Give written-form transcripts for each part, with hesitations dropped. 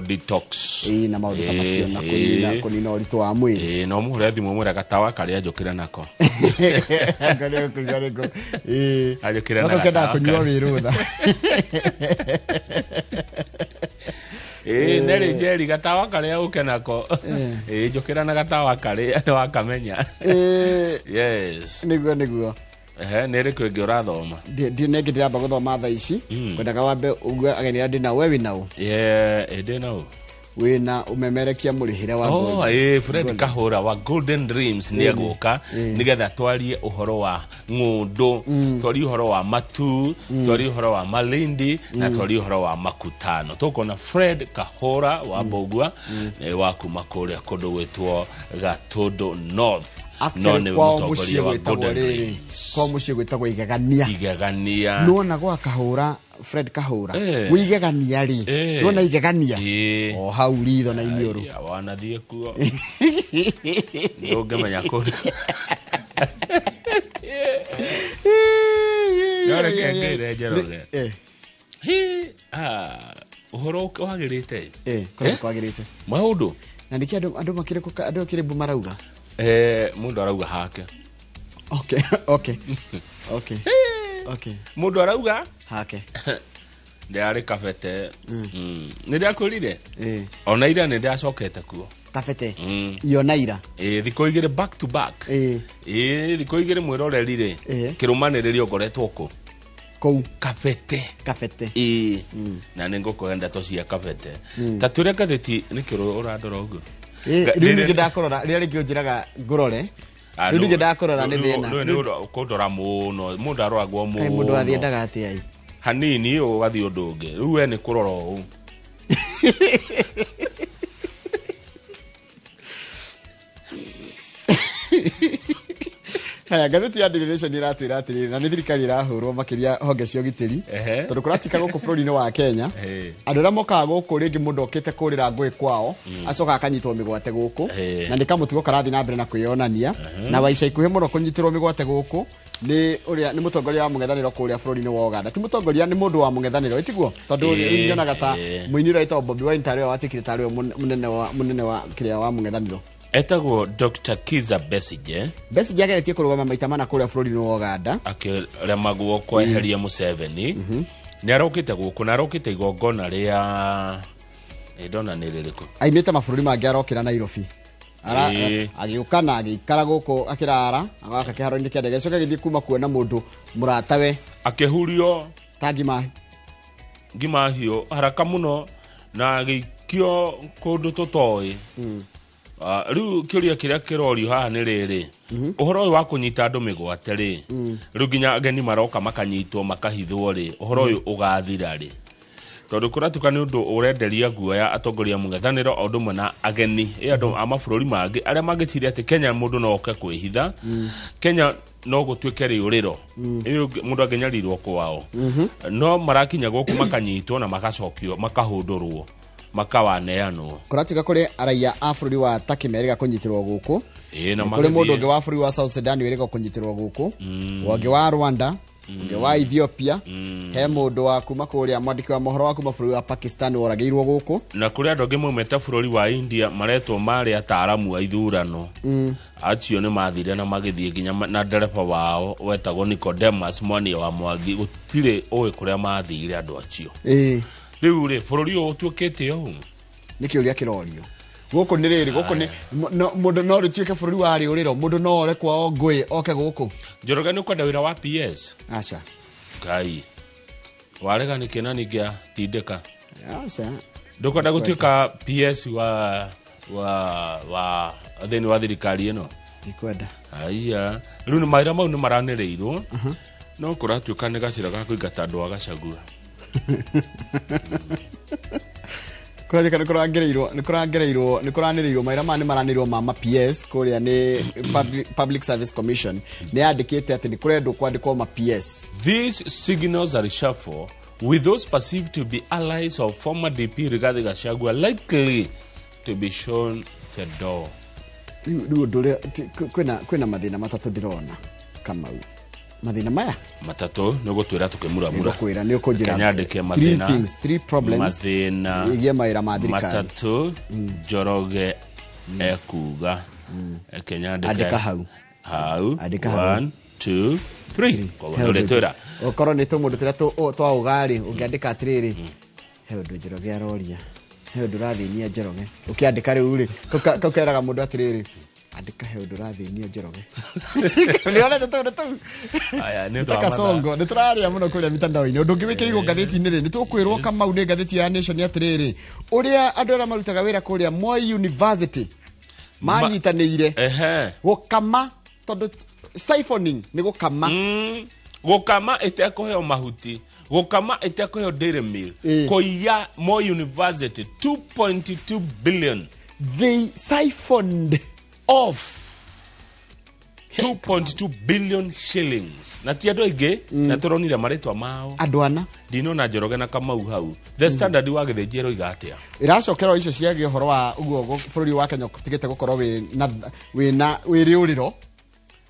detox na maundu kama cio na kunina uritu wa mwiri no muhure thimu mwira gatawa karia njukira nako karia kugareko ajukira nako kenda kunywa wirutha neri jeri gatawa karia ukenako njukira na gatawa karia wakamenya yes niguo nere kwingi urathoma nenge ndiramba guthoma tha ici kwendaga wambe ugue ageni ndi na wewe nao ndi nao wina umemerekia murihire wa Fred Kahura wa Golden Dreams ni aguka nigetha twarie uhoro wa ngundu twarie uhoro wa matu twarie uhoro wa malindi na twarie uhoro wa makutano tukona Fred Kahura wa Bogwa wa kuma kuria kundu gwitwo Gatundo North none mutongoria wa Golden Dreams kwa mucie gwitagwo igegania nona gwa Kahura Fred Kahura wigegania ri nona igegania hau ritho na iniuru wanathie kuo ndomenya kundu yore kengere jeroge uhoro wagirite kwagirite maundu na ndiki andu makire andu kirimbu marauga mundu arauga hake okay mundu arauga hake ndiari kafete ndiakurire ona ira ndiacokete kuo kafete iyo naira thiko igire back to back thiko igire mwirorerire kirumaniririo ngoretwo ku kafete na ningukwenda tocia kafete tature gatheti nikiro urandora ugu riu ndakorora ria ringi njiraga ngurore riu ndakorora ni thina kundora muno mundu arwagwo muno mundu athiendaga atia ai hanini ugathi undu ungi riu we ni kurora u haya gatheti ya Generation iratwira atiri na ni thirikari irahurwo makiria honge cio gitiri tondu kuratika guku bururi-ini wa Kenya andu ra mokaga guku ringi mundu okite kurira ngui kwao acoka akanyitwo migwate guku na ndikamutugo karathi na mbere na kwionania na waica ikuhe muno kunyitirwo migwate guku ni mutongoria wa mungethaniro kuria bururi-ini wa Uganda ti mutongoria ni mundu wa mungethaniro itiguo tondu nyonaga ta muinira ito Bobi Wine tare watikire tare munene wa kiria wa mungethaniro etagwo Dr. Kiza Besigye ageretie kurugama maita mana kuria bururi-ini wa Uganda akiremagwo kweheria Museveni ni arokite guku na arokite igongona ria ndona ni ririko aimite mabururi mangi arokira Nairobi agiuka na agikara guku akirara agaka kiharo-ini kia ndege coka githii kuma kuona mundu muratawe akihurio ngimahio haraka muno na agikio kundu tutoi riu kiuria kiria kirorio haha ni riri uhoro wa kunyita andu migwate ri riu nginya ageni maroka makanyitwo makahithwo ri uhoro uyu ugathira ri tondu kuratuka ni undu urenderia guoya atongoria mungethaniro ondu mwana ageni andu amabururi mangi aria mangiciria ati Kenya mundu no oke kwihitha Kenya no gutwike riuriro iyo mundu agenyarirwo kwao no marakinya guku makanyitwo na makacokio makahundurwo makawaneanwo kuratika kuri araia a bururi wa Turkey meriga kunyitirwo guku na kuri mundu ungi wa bururi wa South Sudan weriga kunyitirwo guku wangi wa Rwanda ungi wa Ethiopia he mundu wa kuma kuria mwandiki wa mohoro wa kuma bururi wa Pakistan worageirwo guku na kuri andu angi mumeta bururi wa India maretwo mari ataramu a ithurano acio ni mathire na magithie ginya na ndereba wao wetagwo Nicodemus Mwani wa Mwangi gutire owe kuria mathire andu acio riu ri bururi utuikite o nikiuria kirorio guku ni riri guku ni mundu no rituike bururi wa riuriro mundu no ore kwao ngui oke guku Njoroge ni kwenda wira wa PS acha kai warega ni kena nigia tindeka acha ndukwenda gutuika PS wa thini wa thirikari ino ndikwenda aiya riu ni maira mau ni maranireirwo no kuratuika ni gacira ga kuingata andu a Gachagua kurajika nikurangereirwo maira mani maranirwo mama PS kuria ni Public Service Commission ni andikite ati nikurendwo kwandikwo ma PS. These signals are reshuffle with those perceived to be allies of former DP Rigathi Gachagua likely to be shown the door. Kwina mathina matatu ndirona Kamau mathina maya matatu no gutwira tukimuramura kwira ni ukunjira kanyandike mathina three problems mathina igie maira ma thirikari matatu Njoroge ekuga kenyandike andika hau 1 2 3 kogore twira okoro ni to mundu tira twa ugari ungiandika atiriri he undu Njoroge aroria he undu rathinia Njoroge ukiandika riu ri kokeraga mundu atiriri andika he undu rathinia Njoroge ni ona tu aya ni ndaka songo ni turaria muno kuria mitandao-ini undu ngiwikirirwo ngatheti-ini ri ni tukwirwo Kamau ni ngatheti ya Nation atiriri uria andu ara marutaga wira kuria Moi University manyitanĩire gũkama tondu siphoning ni gũkama gũkama ĩtekũheo mahuti gũkama ĩtekũheo dairy mill kũiya Moi University 2.2 billion they siphoned off 2.2 billion shillings na ti andũ aingĩ na tũronire marĩtwa mao andũ ana ndinona Njoroge na Kamau hau the standard wa gĩthĩnjĩro igatia iracokerwo icio ciagie ũhoro wa uguo bũrũri wa Kenya tigete gũkorwo wĩna wĩrĩũrĩro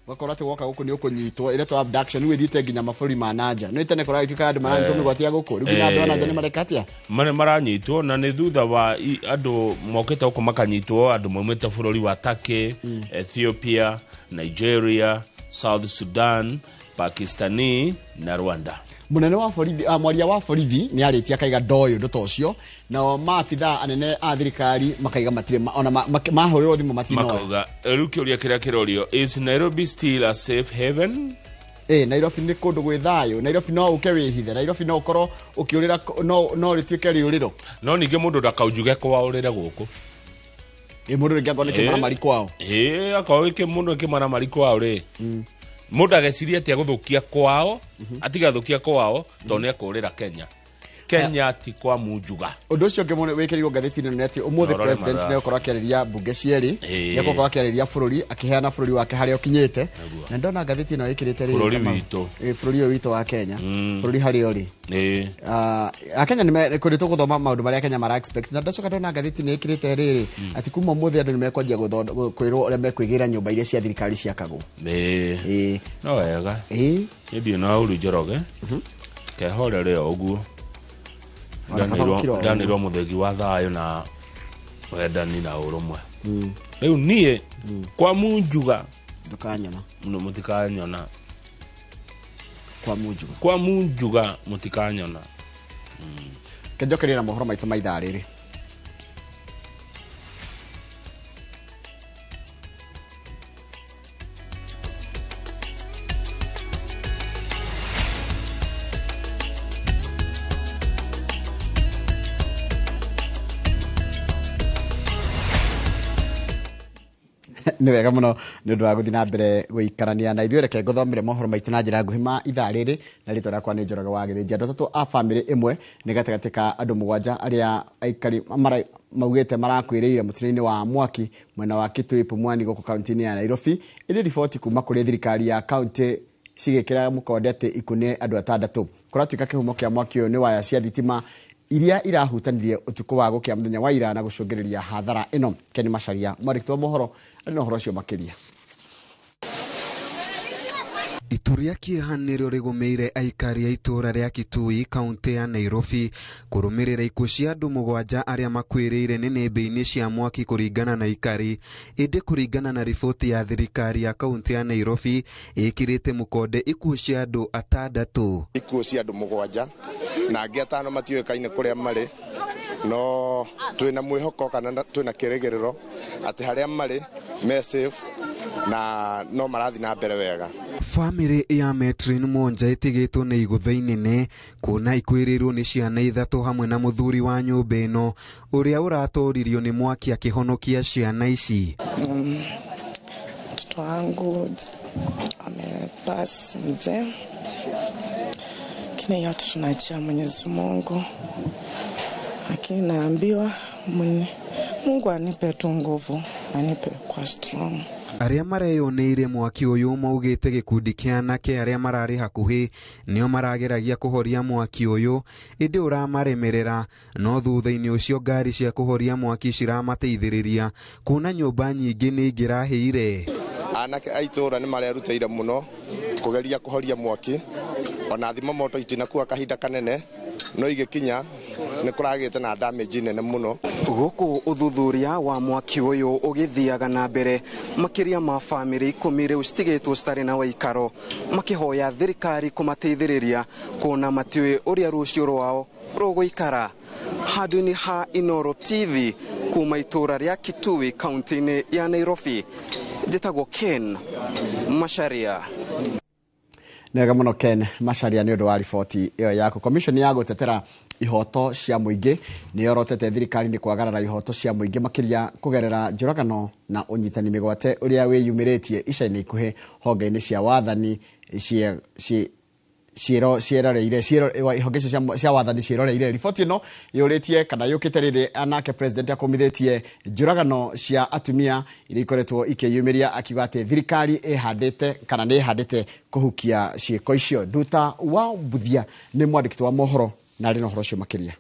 gũkorwo atĩ woka gũkũ nĩ ũkũnyitwo ile to abduction wĩthiĩte nginya mabũrũri ma nanja no itene kũrĩa ituĩka andũ maranyitwo mĩgwati gũkũ rĩu nginya andũ a nanja nĩ marekatia maranyitwo na nĩ thutha wa andũ mokĩte gũkũ makanyitwo andũ maumĩte bũrũri wa Turkey Ethiopia Nigeria South Sudan Pakistani na Rwanda munene wa borithi mwaria wa borithi ni aritia kaiga ndoyo ndo tocio na maafitha anene a thirikari makaiga matire ona mahorirwo thimu matino makauga rukio kiria kirorio is Nairobi still a safe haven Nairobi ni kundu gwi thayo Nairobi no uke wihithe Nairobi no ukoro ukiurira no rituike riuriro no ninge mundu ndakaujuge kwa urire guku mundu ringi ngone kimara mari kwao akawike mundu kimara mari kwao ri mundu ageciria ati aguthukia kwao atigathukia kwao to ne akurira Kenya ti kwa munjuga undu ucio ngimone wikirirwo ngatheti-ini ni ati umuthi president ne ukorwo akiariria bunge cieri ne ukorwo akiariria bururi akiheana bururi wake haria ukinyite na ndona ngatheti ino ikirite ri bururi witu wa Kenya bururi haria uri Akenya ni kurito guthoma maundu maria Kenya mara expect na ndacoka ndona ngatheti ni ikirite riri ati kuma umuthi andu ni mekwanjia kwirwo uria mekwigira nyumba iria cia thirikari ciakagwo no wega ndi no uru Njoroge kehorere oguo danirwo muthegi wa thayo na wendani na urumwe riu nie kwa munjuga ndukanyona no mutikanyona kwa munjuga mutikanyona kenjokerera mohoro maitu maithaa riri ni wega muno ni undu wa guthi na mbere guikarania na ithuĩ reke ngũthomere mohoro maitũ na njĩra nguhĩ ma ithaa rĩrĩ na rĩtwa rĩakwa nĩ Njoroge wa Gĩthĩnji. Andũ atatũ a bamĩrĩ ĩmwe nĩ gatagatĩ ka andũ mũgwanja arĩa aikari maugĩte marakwĩrĩire mũtino-inĩ wa mwaki mwena wa Kitui Pumwani gũkũ kaunti-inĩ ya Nairobi. Ĩrĩ riboti kuma kũrĩ thirikari ya kaunti cigĩkĩra mũkonde atĩ ikuũ andũ atandatũ. Kũratuĩka kĩhumo kĩa mwaki ũyũ nĩ waya cia thitima iria irahutanirie ũtukũ wa gũkĩa mũthenya wa ira na gũcũngĩrĩria hathara ĩno. Ken Macharia mwandĩki wa mohoro no horo cio makiria. Ituria kĩehanĩro rĩgũmĩire aikari a itũra rĩa Kitui kaunti ya Nairobi kũrũmĩrĩra ikuũ cia andũ mũgwanja arĩa makwĩrĩire nĩ nĩmbe-inĩ cia mwaki kũringana na aikari. Ĩndĩ kũringana na riboti ya thirikari ya kaunti ya Nairobi ĩkĩrĩte mũkonde ikuũ cia andũ atandatũ. Ikuũ cia andũ mũgwanja na angĩ atano matiũĩkaine kũrĩa marĩ no twĩna mwĩhoko kana twĩna kĩrĩgĩrĩro atĩ harĩa marĩ me safe na no marathi na mbere wega. Famĩrĩ ya Metrin Monja ĩtigĩtwo nĩ igũtha inene kuona ikwĩrĩirwo nĩ ciana ithatũ hamwe na mũthuri wa nyũmba ĩno ũrĩa ũratoririo nĩ mwaki akĩhonokia ciana ici. Mtoto wangu amepass mzee, kile yote tunachia Mwenyezi Mungu, lakini naambiwa Mungu anipe tu nguvu, anipe kwa strong. Arĩa mareyoneire mwaki ũyũ maugĩte gĩkundi kĩa anake arĩa mararĩ hakuhĩ nĩo marageragia kũhoria mwaki ũyũ, ĩndĩ ũramaremerera no thutha-inĩ ũcio ngari cia kũhoria mwaki ciramateithĩrĩria kuona nyũmba nyingĩ nĩ ingĩrahĩire. Anake a itũra nĩ marerutĩire mũno kugeria kuhoria mwaki ona thima moto itinakuwa kahinda kanene no igikinya ni kuragite na damage nene muno. Guku uthuthuria wa mwaki uyu ugithiaga na mbere makiria ma family 10 riu citigitwo citari na waikaro makihoya thirikari kumateithiriria kuona matiwi uria rucio rwao ruguikara. Handũ-inĩ ha Inooro TV kuma itura ria Kitui kaunti-inĩ ya Nairobi, njĩtagwo Ken Macharia. Nega muno Ken Macharia ni undu wa riboti iyo yako. Commission ya gutetera ihoto cia muingi ni yorotete thirikari ni kwagarara ihoto cia muingi makiria kugerera njoragano na unyitani migwate uria wiyumiritie ica-ini ikuhe honge-ini cia wathani ihonge cia wathani cieroreire. Riboti ino yuritie kana yukite riri anake president akomithetie njoragano cia atumia iria ikoretwo ikiyumiria akiuga ati thirikari ihandite kana ni ihandite kuhukia ciiko icio. Nduta wa Buthia ni mwandiki wa mohoro na rino horo cio makiria.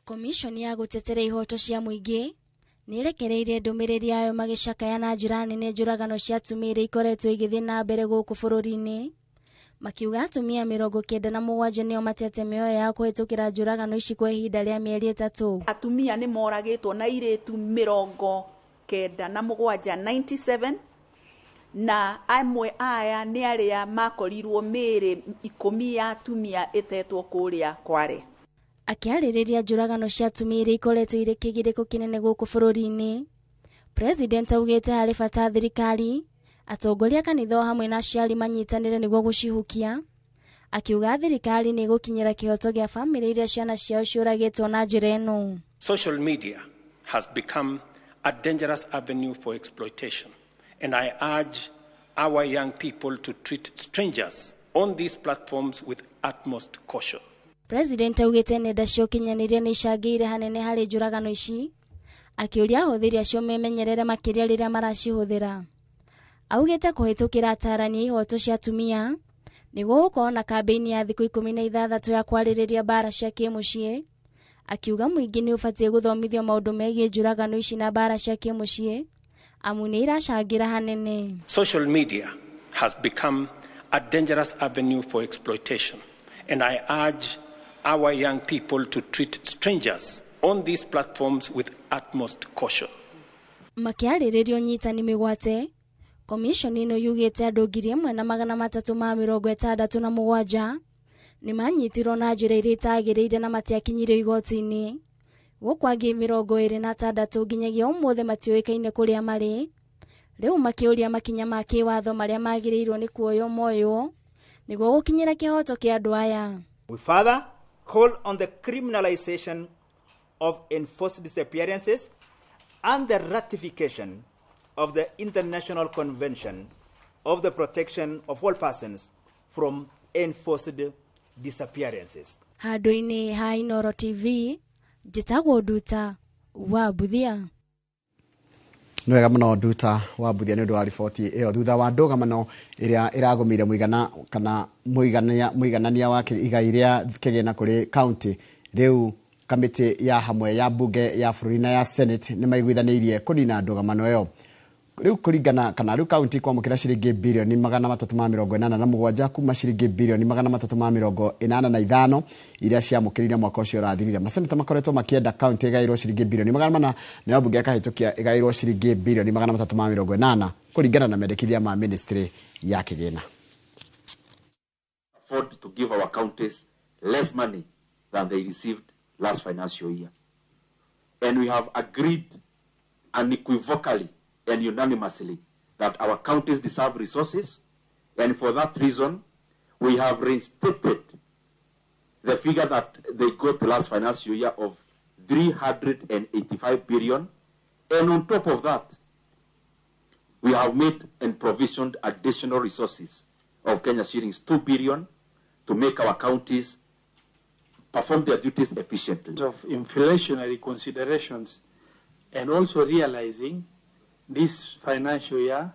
Commission ya gutetera ihoto cia muingi nirekereirie ndumiriri ayo magicakaya na njira nene njuragano cia atumia iria ikoretwo igithii na mbere guku bururi-ini, makiuga atumia 97 nio matete mioyo ya kuhitukira njuragano ici kwa ihinda ria mieri 3. Atumia ni moragitwo na iritu 97 na amwe aya ni aria makorirwo miri 10 ya atumia itetwo kuria Kware. Akiaririria njuragano cia atumia iria ikoretwo iri kigiriko kinene guku bururi-ini, President augite hari bata thirikari atongoria kanitha hamwe na aciari manyitanire niguo gucihukia, akiuga thirikari ni gukinyira kihoto gia family iria ciana ciao ciuragitwo na njira ino. Social media has become a dangerous avenue for exploitation, and I urge our young people to treat strangers on these platforms with utmost caution. President augite nenda cia ukinyaniria ni icangĩire hanene hari njuragano ici, akiuria ahũthĩri acio memenyerere makiria riria maracihuthira. Augite kuhitukira atarani ihoto cia atumia niguo gukorwo na kambeni ya thiku 16 ya kwaririria bara cia kimucii, akiuga muingi ni ubatie guthomithio maundu megie njuragano ici na bara cia kimucii amu ni iracangira hanene. Social media has become a dangerous avenue for exploitation, and I urge our young people to treat strangers on these platforms with utmost caution. Makiariririo nyitani migwate, Commission ino yugite andu 1367 ni manyitirwo na njira iria itagiriire na matiakinyirio igoti-ini. Gukwangi 26 nginyagia umuthe matiuikaine kuria mari. Riu makiuria makinya ma kiwatho maria magirirwo ni kuoyo moyo niguo gukinyira kihoto kia andu aya. We further call on the criminalization of enforced disappearances and the ratification of the International Convention of the Protection of All Persons from Enforced Disappearances. Handũ-inĩ ha Inooro TV, njĩtagwo Nduta wa Buthia. Nwega muno Nduta wa Buthia ni undu wa riboti iyo thutha wa ndũgamano iria iragũmire muigana kana muiganania wa igai ria kigina kuri county. Riu kamiti ya hamwe ya bunge ya bũrũri na ya Senate ni maiguithanirie kunina ndũgamano iyo. Riu kuringana kana riu county kwamukira ciringi bilioni 387 kuma ciringi bilioni 385 iria ciamukirire mwaka ucio urathirire. Maseneta makoretwo makienda county igairwo ciringi bilioni 400 na bunge yakahitukia igairwo ciringi bilioni 380 kuringana na mendekithia ma ministry ya kigina. Afford to give our counties less money than they received last financial year, and we have agreed unequivocally and unanimously that our counties deserve resources, and for that reason we have reinstated the figure that they got last financial year of 385 billion, and on top of that we have made and provisioned additional resources of Kenya shillings 2 billion to make our counties perform their duties efficiently. Of inflationary considerations, and also realizing this financial year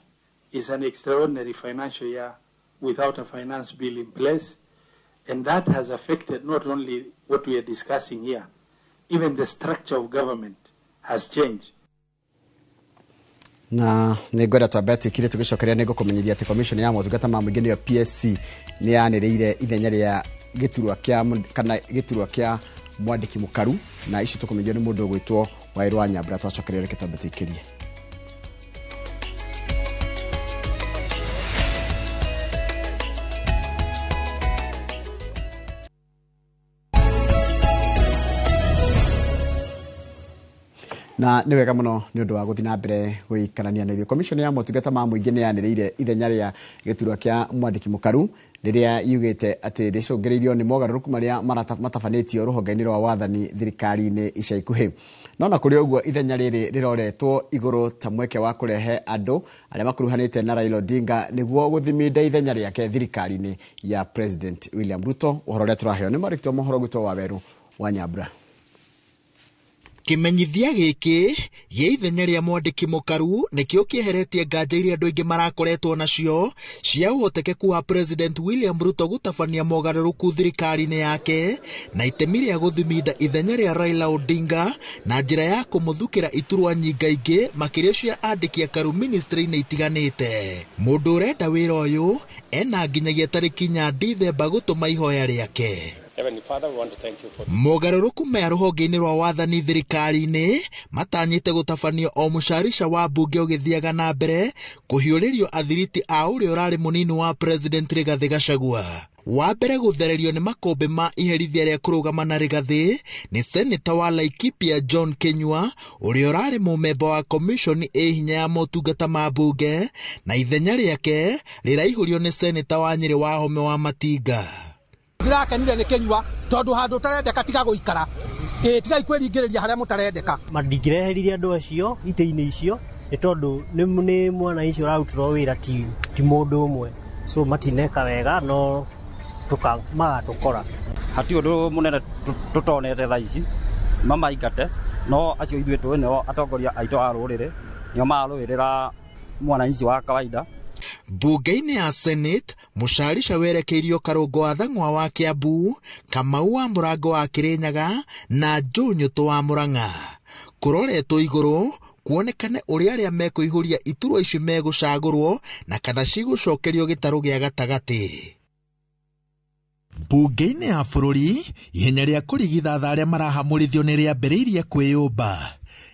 is an extraordinary financial year without a finance bill in place, and that has affected not only what we are discussing here, even the structure of government has changed. na nĩngwenda twambe twĩkire tũgĩcokeria nĩguo kũmenyithia atĩ commission ya motungata ma mũingĩ nĩyo PSC nĩ yanĩrĩire ithenya rĩa gĩturwa kĩa mwandĩki mũkaru, na ici tũkũmenyithio nĩ mũndũ ũgwĩtwo Wairũ wa Nyambura. Twacokeria reke twambe twĩkĩrie. Na nĩ wega mũno nĩ ũndũ wa gũthiĩ na mbere gũikarania na ithuĩ. Commission ya motungata ma mũingĩ nĩ yanĩrĩire ithenya rĩa gĩturwa kĩa mwandĩki mũkaru rĩrĩa yugĩte atĩ rĩcũngĩrĩirio nĩ mogarũrũku marĩa matabanĩtio rũhonge-inĩ rwa wathani thirikari-inĩ ica ikuhĩ. No na kũrĩ ũguo ithenya rĩrĩ rĩroretwo igũrũ ta mweke wa kũrehe andũ arĩa makuruhanĩte na Raila Odinga nĩguo gũthiminda ithenya rĩake thirikari-inĩ ya President William Ruto. Ũhoro ũrĩa tũraheo nĩ mwandĩki wa mohoro gwĩtwo Waweru wa Nyambura. Kimenyithia gĩkĩ gĩa ithenya rĩa mwandĩki mũkaru nĩkĩo kĩeheretie nganja iria andũ aingĩ marakoretwo nacio cia ũhotekeku wa President William Ruto gũtabania mogarũrũku thirikari-inĩ yake na itemi rĩa gũthiminda ithenya rĩa Raila Odinga na njĩra ya kũmũthukĩra iturwa nyingaingĩ makĩria cia andĩki akaru ministry-inĩ itiganĩte. Mũndũ ũrenda wĩra ũyũ ena nginyagia tarĩki 4 Dithemba gũtũma ihoya rĩake. Mogarũrũku maya rũhonge-inĩ rwa wathani thirikari-inĩ matanyĩte gũtabanio o mũcarica wa mbunge ũgĩthiaga na mbere kũhiũrĩrio athiriti a ũrĩa ũrarĩ mũnini wa President Rigathi Gachagua. Wa mbere gũthererio nĩ makũmbĩ ma iherithia rĩa kũrũgama na Rigathi nĩ seneta wa Laikipia John Kenyua ũrĩa ũrarĩ mũmemba wa commission hinya ya motungata ma mbunge, na ithenya rĩake rĩraihũrio nĩ seneta wa Nyĩrĩ wa Home wa Matinga. Ndirakenire nĩ Kenyua tondu handu tarendeka tiga guikara tiga ikwĩringĩrĩria harĩa mũtarendeka. Mandingĩreheririe andũ acio itĩ-inĩ icio nĩ tondu nĩ mwana icio ũrarutirwo wĩra ti mũndũ ũmwe, so matineka wega no magatũkora. Hati ũndũ mũnene tũtonete thaa ici mamaingate, no acio ithuĩ tũĩ nĩo atongoria aitũ a rũrĩrĩ nĩo marũĩrĩra mwananchi wa kawaida. Mbunge-inĩ ya Senate mũcarica werekeirio Karũngũ wa Thang'wa wa Kiambu, Kamau wa Mũrango wa Kĩrĩnyaga na Njũnyũtũ wa Mũrang'a. Kũroretwo igũrũ kuonekane ũrĩa arĩa mekũihũria iturwa ici megũcagũrwo na kana cigũcokerio gĩtarũ gĩa gatagatĩ. Mbunge-inĩ ya bũrũri ihenya rĩa kũrigithatha arĩa marahamũrithio nĩ rĩambĩrĩirie kwĩyũmba.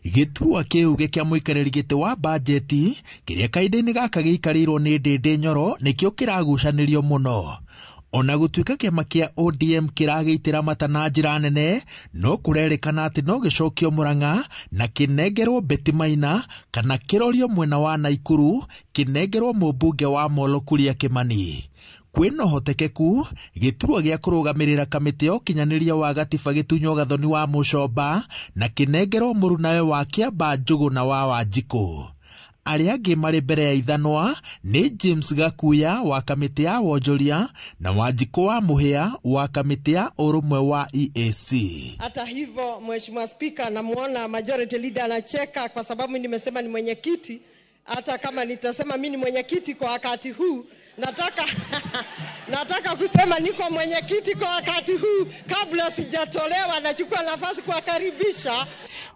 Gĩturwa kĩu gĩa mũikarĩri gĩtĩ wa bajeti kĩrĩa kahinda-inĩ gaka gĩikarĩirwo nĩ Ndĩndĩ Nyoro nĩkĩo kĩragucanĩrio mũno. Ona gũtuĩka kĩama kĩa ODM kĩragĩitĩra mata na njĩra nene, no kũrerĩkana atĩ no gĩcokio Mũrang'a na kĩnengerwo Betty Maina kana kĩrorio mwena wa Naikuru kĩnengerwo mũmbunge wa Molo Kuria Kĩmani. Kwĩna ũhotekeku gĩturwa gĩa kũrũgamĩrĩra kamĩtĩ ya ũkinyanĩria wa gatiba gĩtunywo Gathoni wa Mũcomba na kĩnengerwo Mũrunawe wa Kĩamba Njũgũ na wa Wanjikũ. Arĩa angĩ marĩ mbere ya ithanwa nĩ James Gakuya wa kamĩtĩ ya Wonjoria na Wanjikũ wa Mũhĩa wa kamĩtĩ ya Ũrũmwe wa EAC. Hata hivyo, Mheshimiwa Spika, namuona majority leader anacheka kwa sababu nimesema ni mwenyekiti. Hata kama nitasema mimi ni mwenyekiti kwa wakati huu, nataka kusema niko mwenyekiti kwa wakati huu kabla sijatolewa, nachukua nafasi kuwakaribisha.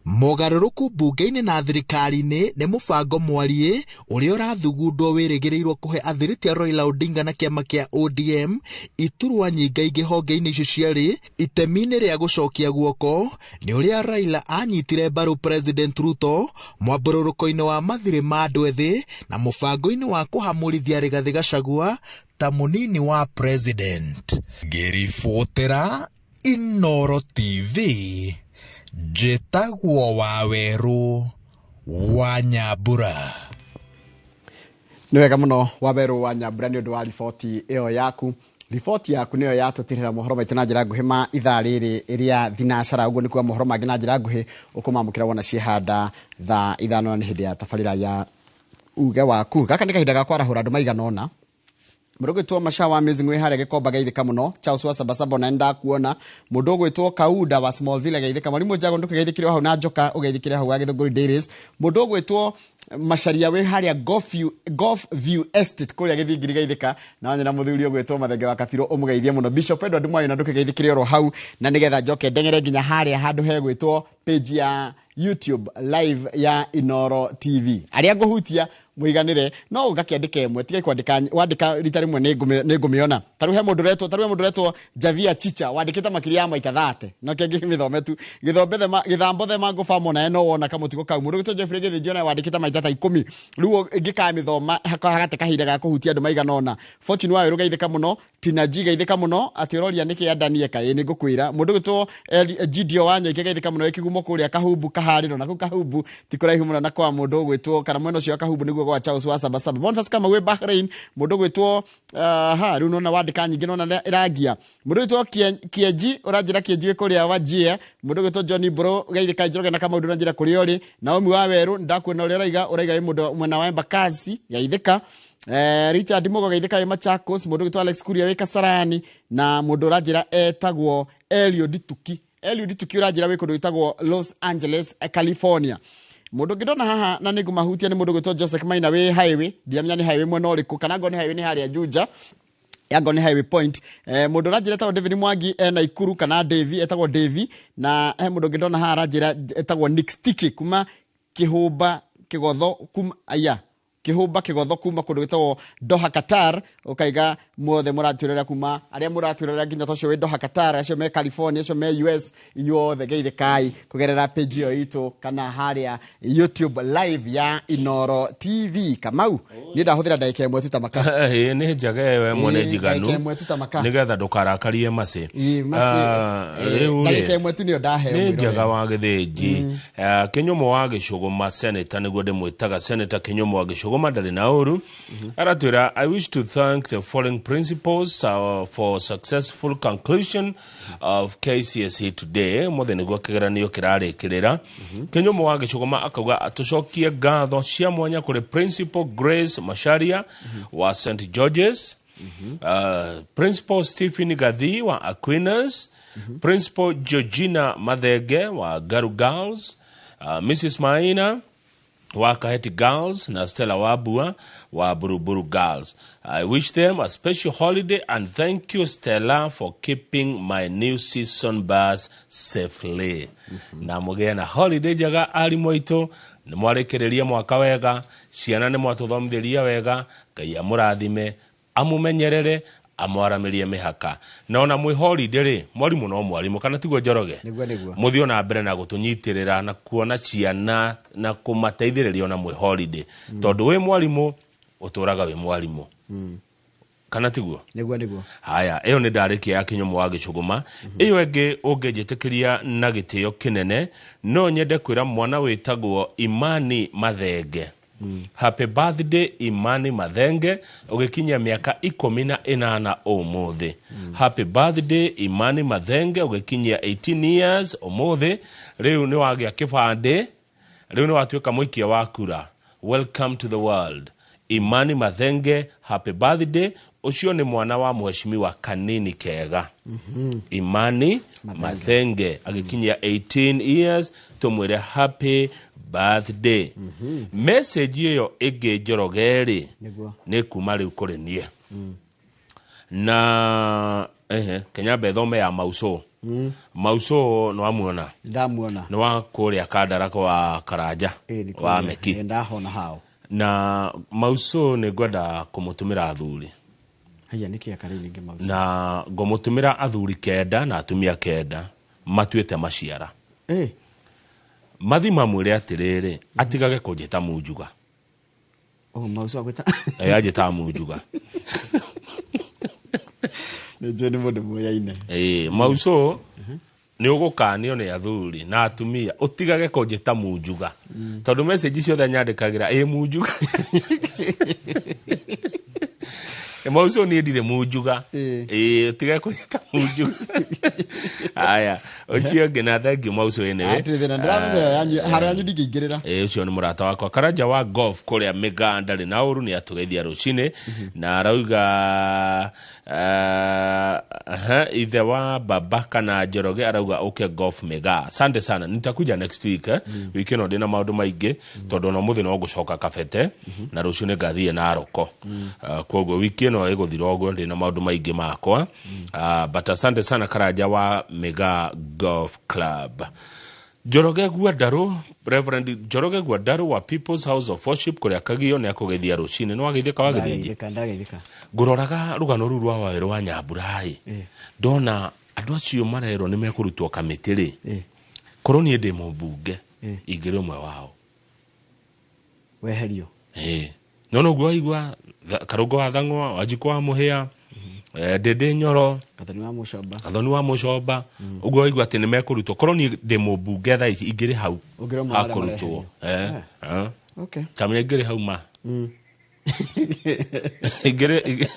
Mogarũrũku mbunge-inĩ na thirikari-inĩ nĩ mũbango mwariĩ ũrĩa ũrathugundwo wĩrĩgĩrĩirwo kũhe athiriti a Raila Odinga na kĩama kĩa ODM iturwa nyingaingĩ honge-inĩ icio ciarĩ itemi-inĩ rĩa gũcokia guoko nĩ ũrĩa Raila anyitire mbaru President Ruto mwambũrũrũko-inĩ wa mathirĩ ma andũ ethĩ na mũbango-inĩ wa kũhamũrithia Rigathi Gachagua ta mũnini wa President. Ngĩribotera Inooro TV, Njĩtagwo Waweru wa Nyambura. Nĩ wega mũno Waweru wa Nyambura nĩ ũndũ wa riboti ĩyo yaku. Riboti yaku nĩyo yatũtirĩra mohoro maitũ na njĩra nguhĩ ma ithaa rĩrĩ rĩa thinacara. Ũguo nĩ kuga mohoro mangĩ na njĩra nguhĩ ũkũmamũkĩra wona ciĩhanda thaa 5 nĩ hĩndĩ ya tabarĩra ya uge waku. Gaka nĩ kahinda ga kwarahũra andũ maigana ũna. Mũrũgĩtwo Mashawa Amazing wĩ harĩa Gĩkomba geithĩka mũno. Charles wa Sabasaba na nenda kuona mũndũ ũgwĩtwo Kauda wa Smallville geithĩka. Mwalimu Njago ndũkĩgeithĩkire hau na Njoka ũgeithĩkire hau wa Gĩthũngũri Dairies. Mũndũ ũgwĩtwo Macharia wĩ harĩa Golf View Estate kũrĩa Gĩthingiri geithĩka. Na wanya na mũthuri ũgwĩtwo Mathenge wa Kabirũ ũmũgeithie mũno. Bishop Edward Mwayo na ndũkĩgeithĩkire oro hau, na nĩgetha njoke ndengere nginya harĩa handũ he gwĩtwo page ya YouTube live ya Inoro TV. Aria nguhutia muiganire no ugakiandike mwe tiga kwandika wandika rita rimwe ningumiona taru he mundu retwo Javia Chicha wandikite makiria maita 30 no kengi mithome tu githambo the mango famo na no wona kamutigo kau mundu gitwo Jeffrey Githijona wandikite maita 10 riu ngika mithoma hagate kahinda ga kuhutia andu maigana ona Fortune wa rugaithika muno Tina Jiga ithika muno atiroria niki ya Daniel Kaye ni ngukwira mundu gitwo Gideon wanyo ikigithika muno ikigumo kuria kahumbu kahariro na kahumbu tikuraihu muno na kwa mundu gwitwo kana mweno cio kahumbu niguo gwa Charles wa Sabasaba Boniface kama we Bahrain mundu gwitwo riu nona wandika nyingi nona iragia mundu gwitwo Kieji uranjira Kieji kuria wajia mundu gwitwo Johnny Bro gaithika Njoroge na kama undu uranjira kuria uri Naomi wa Weru ndakwena uria uraiga mundu mwena wa Embakasi gaithika Richard Mogo gaithika Machakos mundu gwitwo Alex Kuria we Kasarani na mundu uranjira etagwo Eliud Tuki uranjira we kundu gwitagwo Los Angeles California mundu ngidona haha na ningu mahutia ni mundu gwitwo Joseph Maina we highway ndiamenya ni highway mwena uriku kana ngo ni highway ni haria Juja yago ni highway point mundu ranjira etagwo David Mwangi na Ikuru kana Davy etagwo Davy na mundu ngidona haha ranjira etagwo Nick Sticky kuma Kihumba Kigodho kuma Kihumba Kigodho kuma kundu gwitagwo Doha Qatar ukaiga muothe muraturira kuma aria muraturira nginya tocio we Doha Qatar acio me California acio me US inyuothe geithikai kugerera page yo itu kana haria YouTube live ya Inoro TV Kamau ni ndahuthira ndaika imwe tutamaka ni njaga we mwone njiganu nigetha ndukarakarie mase ndaika imwe tu ni ndahe ni njaga wa githinji Kinyumo wa Gicuguma senator niguo ndimwitaga senator Kinyumo wa Gicuguma ndari na uru aratwira I wish to thank the following principals for successful conclusion of KCSE today mothe niguo kigeranio kirarikirira Kinyumo wa Gicuguma akauga atucokie ngatho cia mwanya kuri principal Grace Masharia wa St George's principal Stephen Gathi wa Aquinas principal Georgina Mathenge wa Garu Girls Mrs Maina wa Kaheti Girls na Stella Wabua wa Buruburu Girls. I wish them a special holiday and thank you Stella for keeping my new season bus safely. Na mugea na holiday jaga ali moito ni mwarekereria mwaka wega ciana ni mwatuthomithiria wega Ngai amurathime amumenyerere amwaramirie mihaka naona mwi holiday ri mwarimu no mwarimu kana tiguo Njoroge niguo muthio na mbere na gutunyitirira na kuona ciana na kumateithiriria na mwi holiday tondu we mwarimu uturaga we mwarimu kana tiguo niguo haya iyo ni ndariki ya Kinyumo wa Gicuguma iyo enge ungejiitikiria na gitio kinene no nyende kwira mwana witagwo Imani Mathenge Happy birthday Imani Mathenge ugikinya miaka 18 umuthi Happy birthday Imani Mathenge ugikinya 18 years umuthi riu ni wagia kibande riu ni watuika muikia wa kura welcome to the world Imani Mathenge happy birthday ucio ni mwana wa mheshimiwa Kanini Kega Imani Mathenge agikinya 18 years tumwire happy birthday message iyo ege Njorogeri ni kuma riu kuri nie na Kenya bethome ya Mauso Mauso no amuona ndamuona no wa kuria Kadaraka wa Karanja wa Meki ndahona hao na Mauso ni gwenda kumutumira athuri haya niki akari ninge Mauso na ngomutumira athuri kenda na atumia kenda matuite maciara mathima mwire atiriri atigage kujita munjuga Mauso agwita ajita munjuga ni jeni mundu muyaine Mauso ni ugukanio ni athuri na atumia utigage kujita munjuga tondu message cio nyandikagira munjuga Mauso ni ndire munjuga utigage kujita munjuga aya ucio ngina thangi Mauso enewe atirithina ndramenya yanyu haranyu ndingingirira ucio ni murata wakwa Karanja wa golf kuria Mega ndari na uru ni atugeithia rucine na arauga ithe wa Babaka na Njoroge arauga okay golf Mega asante sana nitakuja next week wiki no ndina maundu maingi tondu no muthi no gucoka Kabete na rucine ngathie na Aroko koguo wiki no iguthira oguo ndina maundu maingi makwa but asante sana Karanja wa Mega Golf Club Njoroge Gwandarũ, Reverend Njoroge Gwandarũ wa People's House of Worship kuria Kagio ni akugethia rucini no ageithika wa githinji nguroraga rugano ru rwa Waweru wa Nyamburai ndona andu acio marerwo ni mekurutwo kamiti ri korwo ni ndi mubunge ingire umwe wao weherio no guo igwa Karungo wa Thang'wa Wanjiku wa Muhia Dede Nyoro Gathoni wa Mucomba uguo igwa ati ni mekurutwo korwo ni ndi mubunge tha ici ingire hau akurutwo okay kamenya ingire hau ma ingire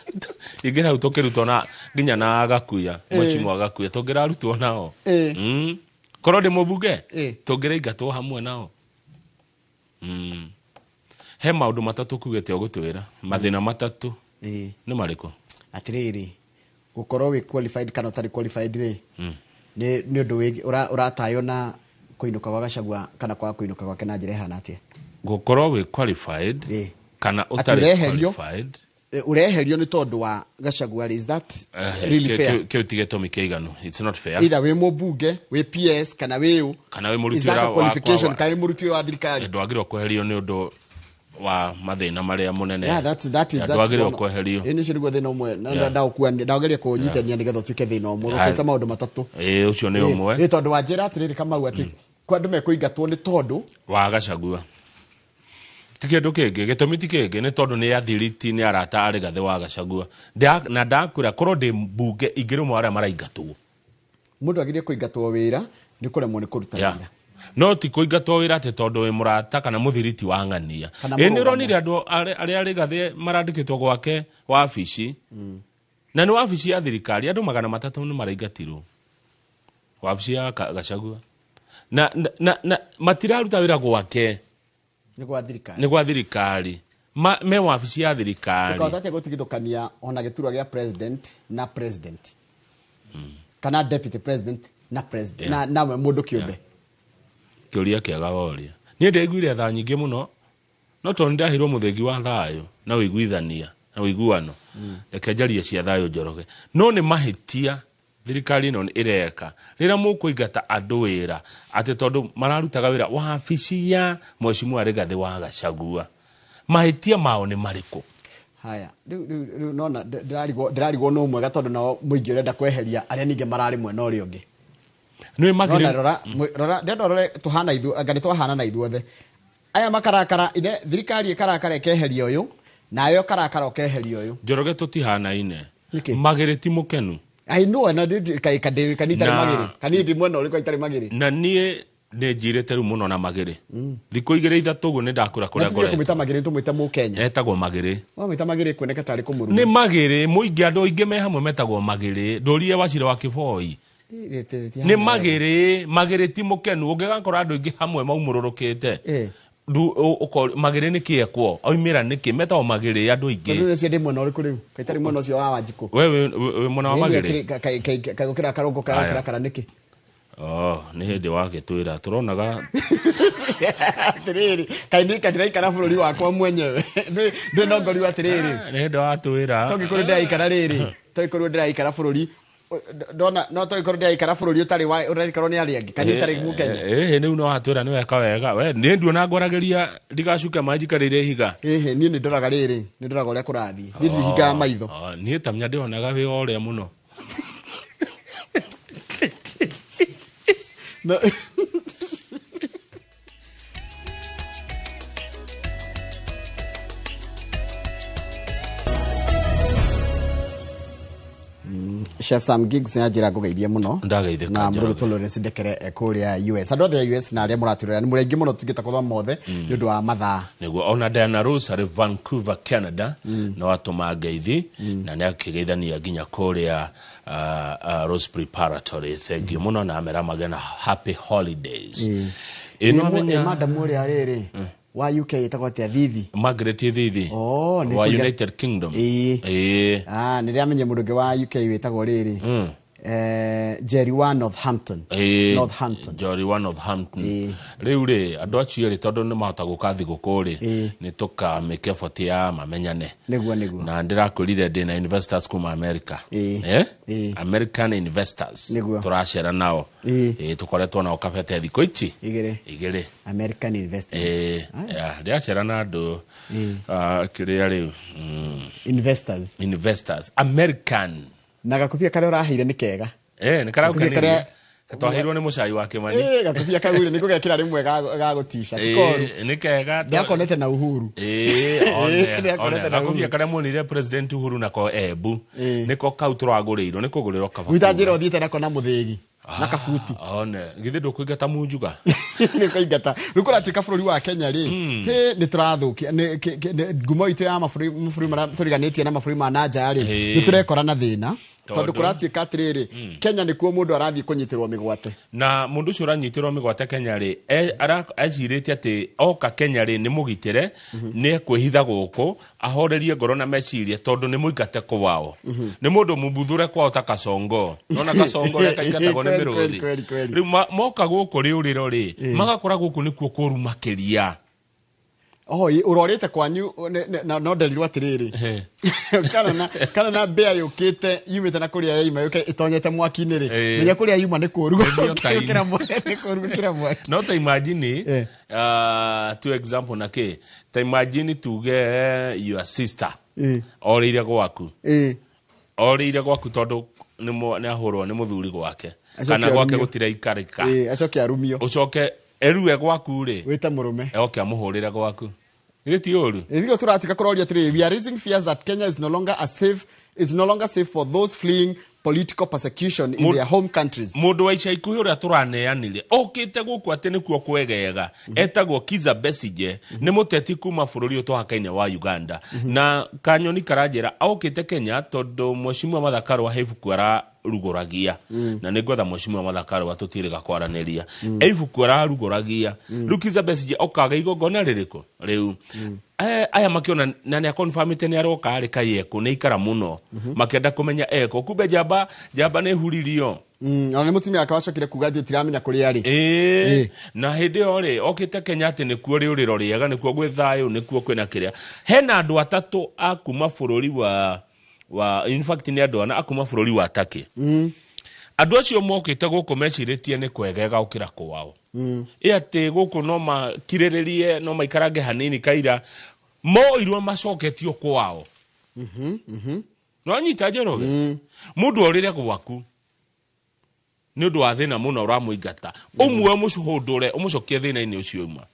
hau tukirutwo na nginya na Gakuya Mheshimiwa Gakuya tungirarutwo nao korwo ndi mubunge tungire ingatwo hamwe nao he maundu matatu kugete ogutwira mathina matatu ni mariko atiriri gukorwo we qualified kana utari qualified ri ni undu uratayo na kuinuka kwa Gachagua kana kwa kuinuka gwake na njira hana atia gukorwo we qualified kana utari qualified ureherio ni tondu wa Gachagua. Is that really fair? Kiutigetomi kiiganu, it's not fair. Either we mubunge we PS kana we murutira wa qualification kai murutio wa thirikari ndwagirwo kweherio ni undu wa mathina maria munene. That is ndwagirwo kweherio ini cirio thina umwe na ndaukua ndageria kunyitania nigetha tuike thina umwe ukita maundu matatu ucio ni umwe ni tondu wa njira atiriri kama ati kwa andu mekuingatwo ni tondu wa Gachagua tikindu kingi gitumi tikingi ni tondu ni athiriti ni arata ari gathe wa Gachagua na ndakwira korwo ndi mbunge ingirumwe aria maraingatwo mundu agirie kuingatwo wira ni kuremwo ni kuruta wira no ti kuingatwo wira ati tondu we murata kana muthiriti wa ng'ania ni ronire andu aria ari gathe marandikitwo gwake wabici na ni wabici ya thirikari andu 300 ni maraingatirwo wabici ya Gachagua na matiraruta wira gwake ni gwa thirikari me wabici ya thirikari tukautate gutigithukania ona giturwa gia president na president kana deputy president na president na mundu kiumbe kiuria kiaga woria ni ndeiguire tha nyingi muno no tondu ndahirwo muthengi wa thayo na uiguithania na uiguano rekenjaria cia thayo Njoroge no ni mahitia thirikari no ireka rira mukuingata andu wira ati tondu mararutaga wira wabici ya Mheshimiwa Rigathi wa Gachagua mahitia mao ni mariko haya nona ndirarigwo no mwega tondu no muingi urenda kweheria aria ninge marari mwena uri ungi ni magire rora ndorore tuhana ithu angani twahana na ithuothe aya makarakara ine thirikari ikarakara keheria uyu nayo karakara keheria uyu Njoroge tutihana ine magire ti mukenu I know na kai kanitari magiri kanidi mwena uri itari magiri na nie njirete ru muno na magiri thiko igire ithatu guo ni ndakura kuria gore kumita magiri tumwita mu Kenya etagwo magiri mwita magiri kuoneka tari kumuru ni magiri muingi andu ingi me hamwe metagwo magiri ndorie Wachira wa Kiboi ni magiri ti mukenu ungigakora andu ingi hamwe maumururukite magiri ni kiekwo oimira niki metagwo magiri andu ingi ndu cio ndi mwena uri kuri kaitari mwena ucio wa Wanjiku wewe mwena wa magiri kai gukira Karungo kara niki ni hindi wagitwira turonaga tiriri kaini kadira ikara bururi wakwa mwenyewe ndi no ngori wa tiriri ni hindi watwira togikuru ndi ikara riri togikuru ndi ikara bururi dona no togikuru ndi ikara bururi utari wa urikaro ni ari angi kani tari mu Kenya ni uno watwira ni weka wega we ni nduona ngorageria ndigacuke manjikarire higa ni ndoraga riri ni ndoraga uria kurathi ni higa maitho ni tamnya ndionaga wi ore muno no Chef Sam Giggs na njira ngugeithie muno ndageithika na mrugo Lawrence Ndekere kuria US andu othe US na aria muraturira ni murengi muno tungita kuthoma mothe ni undu wa mathaa niguo ona Diana Rose ari Vancouver Canada no atuma ngeithi na ni akigeithania nginya kuria Rose Preparatory thank you muno na amera magena happy holidays ino amenya madam uri ariri wa UK itagwo tia Thithi Margaret Thithi wa United Kingdom ni ria menye mundu wa UK witagwo riri Jerry wa Northampton. Jerry wa Northampton. Riu ri andu acio ri tondu ni mahota guka thiguku ri ni tuka make foti ya mamenyane. Niguo. Na ndirakurire ndina investors kuma America. American investors. Turacera nao. Tukoretwo nao kabete thiko ici. Igire. American investors. Ndacera na andu kiria riu. Investors. American. Na gakubia kare uraheire ni kega. Ni karauka. Twahirwo ni mucai wake mani. Gakubia kagwire niko gekira rimwe ga gutisha tikoru. Ni kega. Ndakonete na Uhuru. Gakubia kare monire President Uhuru nako Ebu. Niko kau turaguriirwo niko gurirwo kafa. Witanjira uthiete nako na muthigi. Na kafuti. Githe ndukuingata munjuga. Niko ingata. Rukura tuika bururi wa Kenya ri. Ni turathukia ngumo itu ya mafuri mara turiganetie na mafuri ma nanja ri. Ni turekora na thina. Tondu kuratuika atiriri Kenya nikuo mundu arathii kunyitirwo migwate. Na mundu ucio uranyitirwo migwate Kenya ri ajirite ati oka Kenya ri ni mugitire ni kwihitha guku ahorerie ngoro na meciria tondu ni muigate kwao. Ni mundu mubuthure kwao ta Kasongo. Nona Kasongo reka igatagwo ni miruthi. Riu moka guku ri uriro ri magakora guku nikuo kuru makiria. Urorete kwanyu no nderirwo atiriri. Kana na bea yukite yumite na kuria yaima yuke itonyete mwaki-ini ri. Menya kuria yuma ni kuruga kira mwaki. No ta imagine to example na ke. Ta imagine tuge your sister. Orire gwaku. Orire gwaku tondu ni ahurwo ni muthuri gwake. Kana gwake gutira ikarika. Acoke arumio. Ucoke erue gwaku ri. Wita murume. Oke amuhurira gwaku. Igeti oru. Igiko turatika kuroria tiri. We are raising fears that Kenya is no longer safe for those fleeing political persecution in their home countries. Mundu wa ica ikuhi uria turaneanire okite guku ati nikuo kwegega etagwo Kizza Besigye ni muteti kuma bururi utohakaine wa Uganda na kanyoni karajera okite Kenya tondu Mheshimiwa Martha Karua heifuku ruguragia na nigwetha Mheshimiwa Martha Karua tutiriga kwaraniria heifuku ruguragia Kizza Besigye okaga igongona ririko riu aya makiona na ne confirmite ni aroka ari kayeko ne ikara muno makenda kumenya eko kumbe jamba ne huririo ona mutumia akawacokire kuga ati tiramenya kuri ari na hindi ore okite Kenya ati ni kuo riuriro riega ni kuo gwe thayo ni kuo kwina kiria hena andu atatu akuma bururi wa in fact ni andu ana akuma bururi wa Turkey andu acio mokite guku meciritie ni kwegega ukira kwao ati guku no makiriririe no maikarange hanini kaira moirwo macoketio kwao no anyita jeroge mundu orire gwaku ni undu wa thina muno uramuingata umwe mucuhundure umucokie thina-ini ucio uma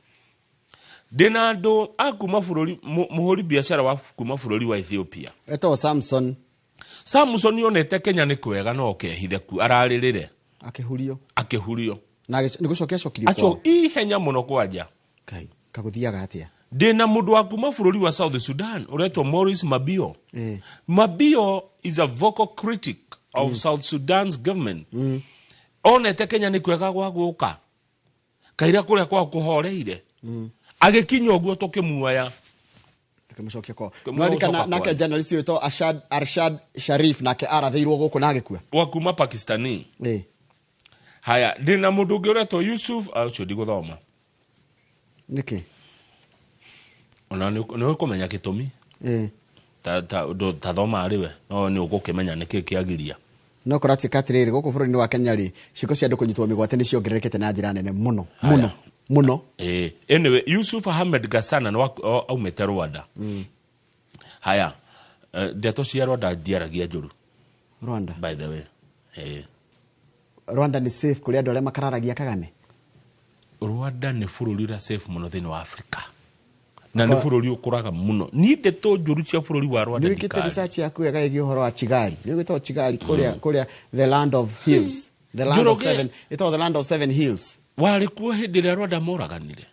ndina andu akuma bururi muhuri biashara wa kuma bururi wa Ethiopia eto Samson yonete Kenya ni kwega no kehithe ku araririre akihurio na nigucokia cokirio kwao ihenya muno kwanja kaguthiaga atia ndina mundu wa kuma bururi wa South Sudan uretwo Maurice Mabio Mabio is a vocal critic of South Sudan's government onete Kenya ni kwega gwa guka kaira kuria kwa kuhoreire agikinya oguo tukimuoya tukimucokia kwao no nake journalist yeto Arshad Sharif nake arathiirwo guku na agikua wa kuma Pakistani haya ndina mundu ungi uretwo Yusuf acio ndiguthoma niki ona ni kumenya gitumi ta thoma ariwe no ni ugukimenya niki kiagiria no korati katiriri guku bururi-ini wa Kenya ri ciko cia andu kunyitwo migwate ni ciongererekete na njira nene muno anyway Yusuf Ahmed Gassana no aumete Rwanda haya ndeto cia Rwanda ndiaragia njuru Rwanda by the way Rwanda ni safe kuri andu aria makararagia Kagame Rwanda ni bururi ra safe muno thini wa Africa na ni bururi ukuraga muno ni ndeto njuru cia bururi wa Rwanda ni wikite research yaku ya gaigi uhoro wa Kigali ni wikite Kigali kuria the land of hills the land of seven hills wari kuo hindi ria Rwanda moraganire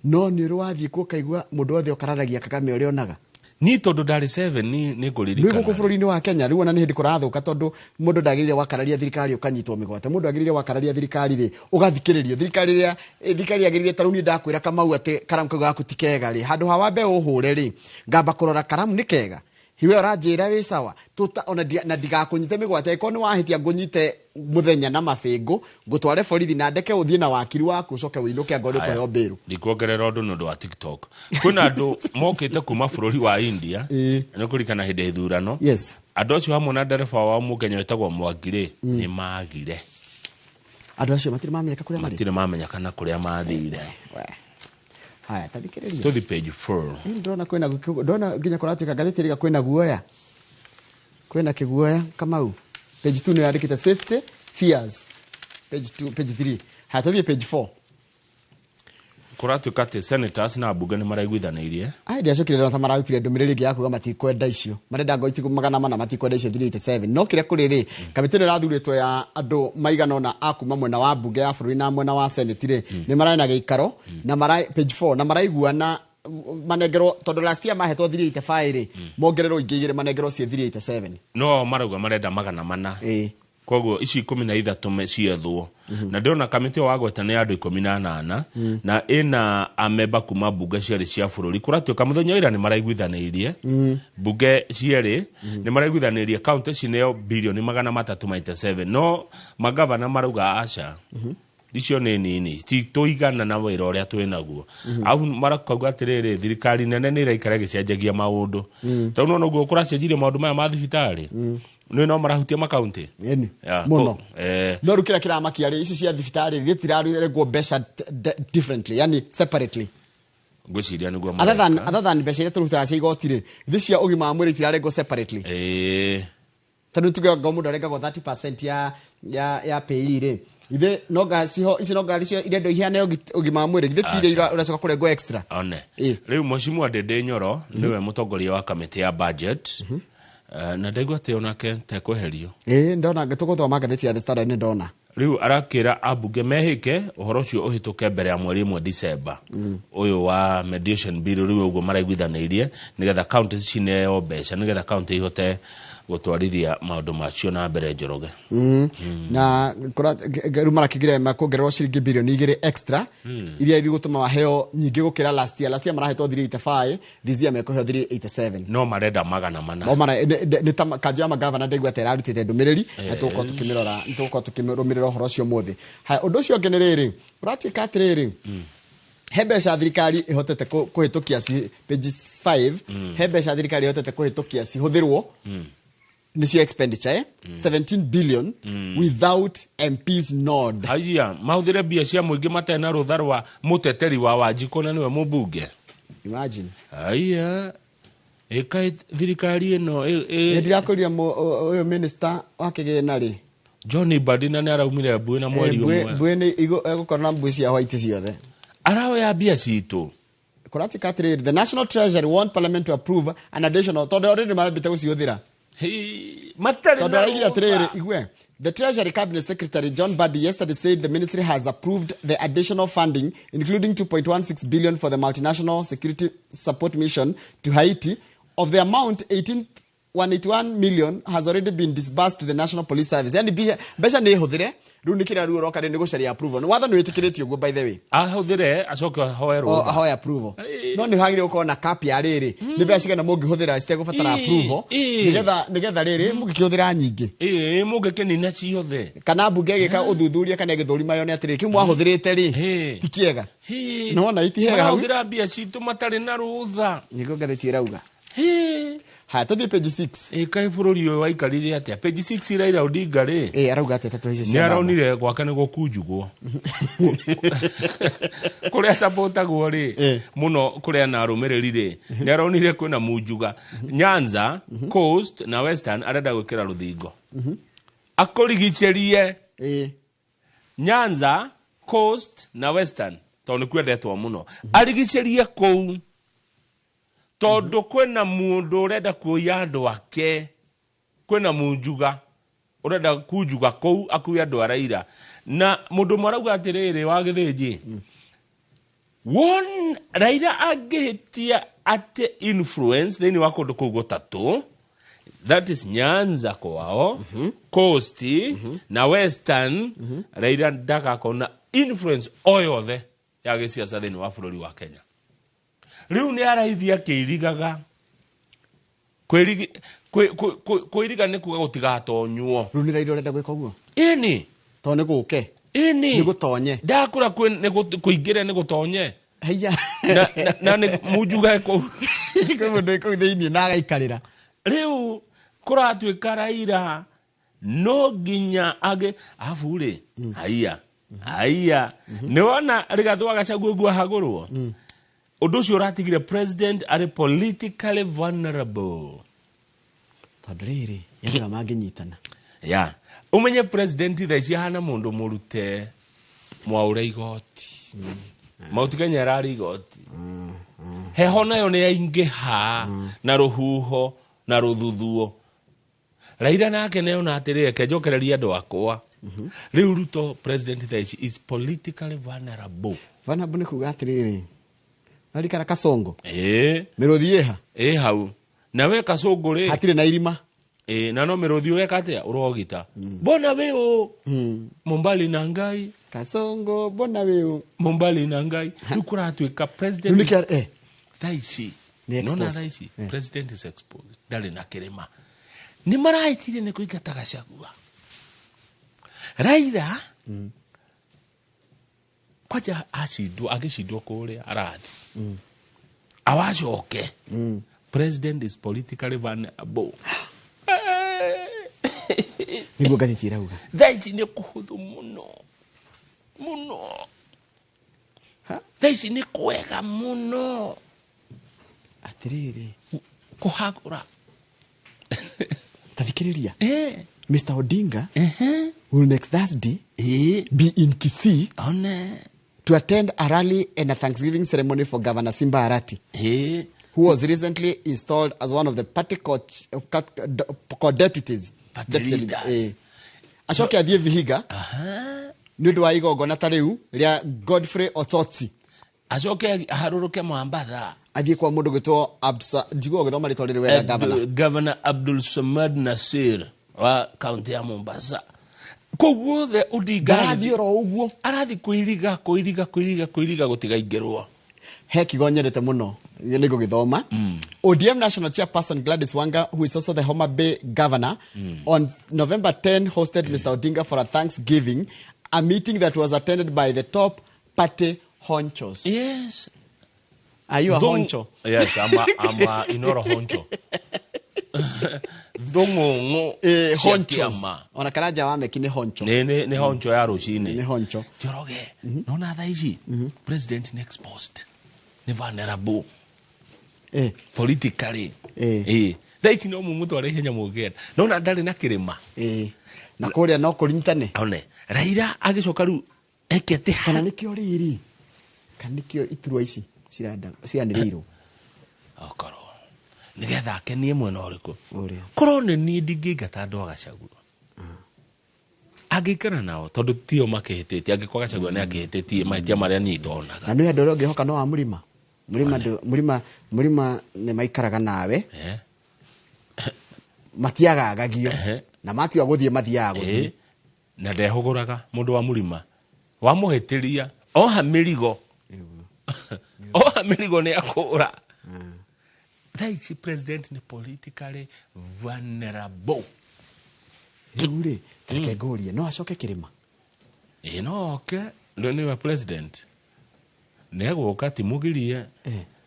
no ni rwathie kuo kaigua mundu othe ukararagia Kagame urionaga ni tondu ndari 7 ni nguririkana ni guku bururi-ini wa Kenya riu ona ni hindi kurathuka tondu mundu ndagirire wakararia thirikari ukanyitwo migwate mundu agirire wakararia thirikari ri ugathikiririo thirikari agirire taruni ndakwira Kamau ati karamu kau gaku tikega ri handu ha wambe uhure ri ngamba kurora karamu ni kega hiwe orajira wi sawa tuta ona na ndigakunyite migwate ko ni wahitia ngunyite muthenya na mabingu ngutware borithi na ndeke uthie na wakiri waku ucoke winuke ngori ko yombiru ndikuongerera undu nundu wa TikTok kuna andu mokite kuma bururi wa India nikuririkana hinde ithurano yes andu acio hamwe na ndereba wa Mukenya wetagwo Mwangire ni magire andu acio matire mamenyeka kuria mari matire mamenyekana kuria mathire haya tathikiriria to the page 4 ndona nginya kuratuika gatheti riga kwina guoya kwina kiguoya Kamau page 2 ni yandikite safety fears page 2 page 3 haya tathie page 4 kuratuika ati senators na bunge ni maraiguithanirie ndia cokire na mararutire ndumiriri ngi yakuga matikwenda icio marenda ngoiti magana mana matikwenda icio 387 no kire kuriri kamiti ni rathuritwo ya andu maigana ona akuma mwena wa bunge ya bururi na mwena wa senate ri ni marana giikaro na page 4 na maraiguana manegero tondu last year mahetwo 385 ri mongerero ingigire manegero cie 387 no marauga marenda magana mana koguo ici 13 ciethwo na ndona kamiti wagweta ni andu 18 na ina ameba kuma bunge ciari cia bururi kuratuika muthenya ira ni maraiguithanirie bunge ciari ni maraiguithanirie county cineo bilioni 387 no magavana marauga aca dicio ni nini ti tuigana na wira uria twinaguo au marakauga atiriri thirikari nene ni iraikara gicenjagia maundu tondu no guo kuracenjirie maundu maya ma thibitari no marahutia makaunti muno no rukira kiramakia ri ici cia thibitari gitiraru go besha differently yani separately ngwiciria niguo other than besha ire turuta cia igoti ri thi cia ugima wa mwiri tirare go separately tondu tuge mundu arenga go 30% ya pay ri ithe no gasiho ici no gari cio irendo ihane ugima wa mwiri ithe tire uracoka kurengo extra one riu Mheshimiwa Ndindi Nyoro niwe mutongoria wa kamiti ya budget na ndegwa te onake te kweherio ndona ngatugothoma ngatheti ya The Standard ni ndona riu arakira abunge mehike uhoro cio uhituke mbere ya mweri 1 December uyu wa mediation bill riu uguo maraiguithanirie nigetha county cineo mbeca nigetha county ihote gutwarithia maundu macio na mbere Njoroge na riu marakigire makuongererwo ciringi bilioni 2 extra iria irigutuma maheo nyingi gukira last year marahetwo 385 this year mekoheo 387 no marenda magana mana no mara ni kanjo ya magavana ndegwa te rarutite ndumiriri atuko tukimirora ntuko tukirumirira horo cio muthi ha undu cio ngeniriri practical atiriri hebesha thirikari ihotete kuhitukia ci page 5 hebesha thirikari ihotete kuhitukia ci huthirwo nicio expenditure 17 billion without MP's nod haya mahuthire bia cia muingi matena rutharwa muteteri wa Wanjiku na niwe mubunge imagine haya ekai thirikari ino ndirakuria uyu minister wakigena ri John Badina ni araumire Mbui na mweri umwe Mbui ni igukora Mbui cia white ciothe arawe ya bia citu kuratika trade the National Treasury want Parliament to approve an additional tondu already mabite guciothira the Treasury Cabinet Secretary John Badi yesterday said the ministry has approved the additional funding, including 2.16 billion for the multinational security support mission to Haiti. Of the amount, 181 million has already been disbursed to the National Police Service. Yani besha ne huthire runikira ruo roka ne negotiate approval. No watha no etikiretio go by the way. Huthire acoka hoero. Hoya approval. No ni hagire uko na cap ya riri. Ni besha na mugi huthira site gufatara approval. Nigetha riri mugi huthira nyingi. Mugi kenina ciothe. Kana bunge gika uthuthuria kana githurima yone atiri kimwa huthirite ri. Tikiega. No na itihega. Huthira bia citu matari na rutha. Nigo gatheti rauga. Ha to page 6 kai bururi wa ikarire atia page 6 Raila Odinga ri arauga ati tatu hizi cia araunire gwaka ni gukunjugwo kuria supportagwo ri muno kuria na arumiriri ri ni araunire kwina munjuga Nyanza Coast na Western arenda gwikira ruthingo akurigicerie Nyanza Coast na Western tondu kwendetwo muno arigicerie kou tondu kwena mundu urenda kuoya andu ake kwena munjuga urenda kunjuga kou akuya andu Raila na mundu marauga atiriri wa githinji one Raila agihitia ate influence thini wa kundu kou gutatu that is Nyanza kwao Coast na Western Raila ndakakona influence oyothe ya gisiasa thini wa bururi wa Kenya riu ni araithia kiirigaga kwiriga nä kuga gå tigatonywo rä u nä Raila å renda gwä ka å guo ini tondå nä gå ke ini nä gå tonye ndakå ra kå ingä re nä gå tonye haiya na nä munjuga kå kwä må ndå kå u thä iniä na agaikarä ra rä u kå ratuä ka Raila no nginya agä abu rä haiya nä wona rä gathå agacaguo guo hagå rwo å ndå å cio å ratigire president arä politically vulnerable tondå rä rä yaga mangä nyitana ya å menye president thaa ici ahana må ndå må rute mwaå ra igoti mauti Kenya ararä igoti heho nayo nä yaingä ha na rå huho na rå thuthuo Raila nake neona atä rä ke njokereria andå akwa rä u Ruto president thaa ici is politically vulnerable nä kuga atä rä rä arikana Kasongo mä rå thiä ha hau nawe Kasongo rä hatirä na irima na no mä rå thi å reka atä a å rogita mbona wä å Mombali na Ngai Kasongo mbona wä å Mombali na Ngai rä u kå ratuä ka president thaa ici nona thaa ici president is exposed ndarä na kä rä ma nä marahätire nä kå ingata Gachagua Raila kwaja agä cindwo kå rä a arathi awacoke president is politically vulnerable niguo ngathä irauga thaa ici nä kå hå thå må no thaa ici nä kwega må no atä rä rä kå hagå ra tathikä rä ria Mr. Odinga will next Thursday be in Kisii to attend a rally and a Thanksgiving ceremony for Governor Simba Arati, who was recently installed as one of the party deputies. Acoke athiä Vihiga nä å ndå wa igongona ta rä u rä a Godfrey Otsotsi acoke aharå rå ke Mombasa athiä kwa må ndå gä two njiguo gä thoma rä twa rä rä wega Governor Abdul Samad Nasir wa kaunti ya Mombasa kå guothe Odinga arathiä oro å guo arathi kwä iriga gå tigaingä rwo he kigo nyendete må no nä ngå gä thoma ODM National Chairperson Gladys Wanga, who is also the Homa Bay Governor, on November 10 hosted Mr. Odinga for a Thanksgiving, a meeting that was attended by the top party honchos. Yes. Are you a honcho? Yes, I'm a Inoro honcho. Thongongo honchos. Ona karaja wa meki ni honcho. Ni honcho ya rucini. Ni honcho. Joroge. Nona thaa ici president ni exposed. Ni vulnerable. Politically. Thaa ici no mumutware ihenya mugenda. Nona ndarĩ na kĩrĩma. Na kũrĩa no kũrintane. One. Raila agĩcoka rĩu ekete kana nĩkĩo rĩrĩ. Kana nĩkĩo iturwa ici cianĩrĩirwo. Okorwo. Nĩgetha akenie mwena ũrĩkũ. Korwo nĩ niĩ ndingĩingata andũ a Gachagua. Angĩikara nao tondũ tio makĩhĩtĩtie angĩkorwo Gachagua nĩ akĩhĩtĩtie mahĩtia marĩa niĩ ndonaga. Na nĩ andũ arĩa ũngĩhoka no wa mũrima. Mũrima nĩ maikaraga nawe matiagagagio na matua gũthiĩ mathiaga gũthiĩ na ndehũgũraga mũndũ wa mũrima wamũhĩtĩria oha mĩrigo nĩ akũra. Thaa ici president nĩ politically vulnerable. Rĩu rĩ reke ngũrie no acoke kĩrĩma no oke nĩwe president nä egåka timũgirie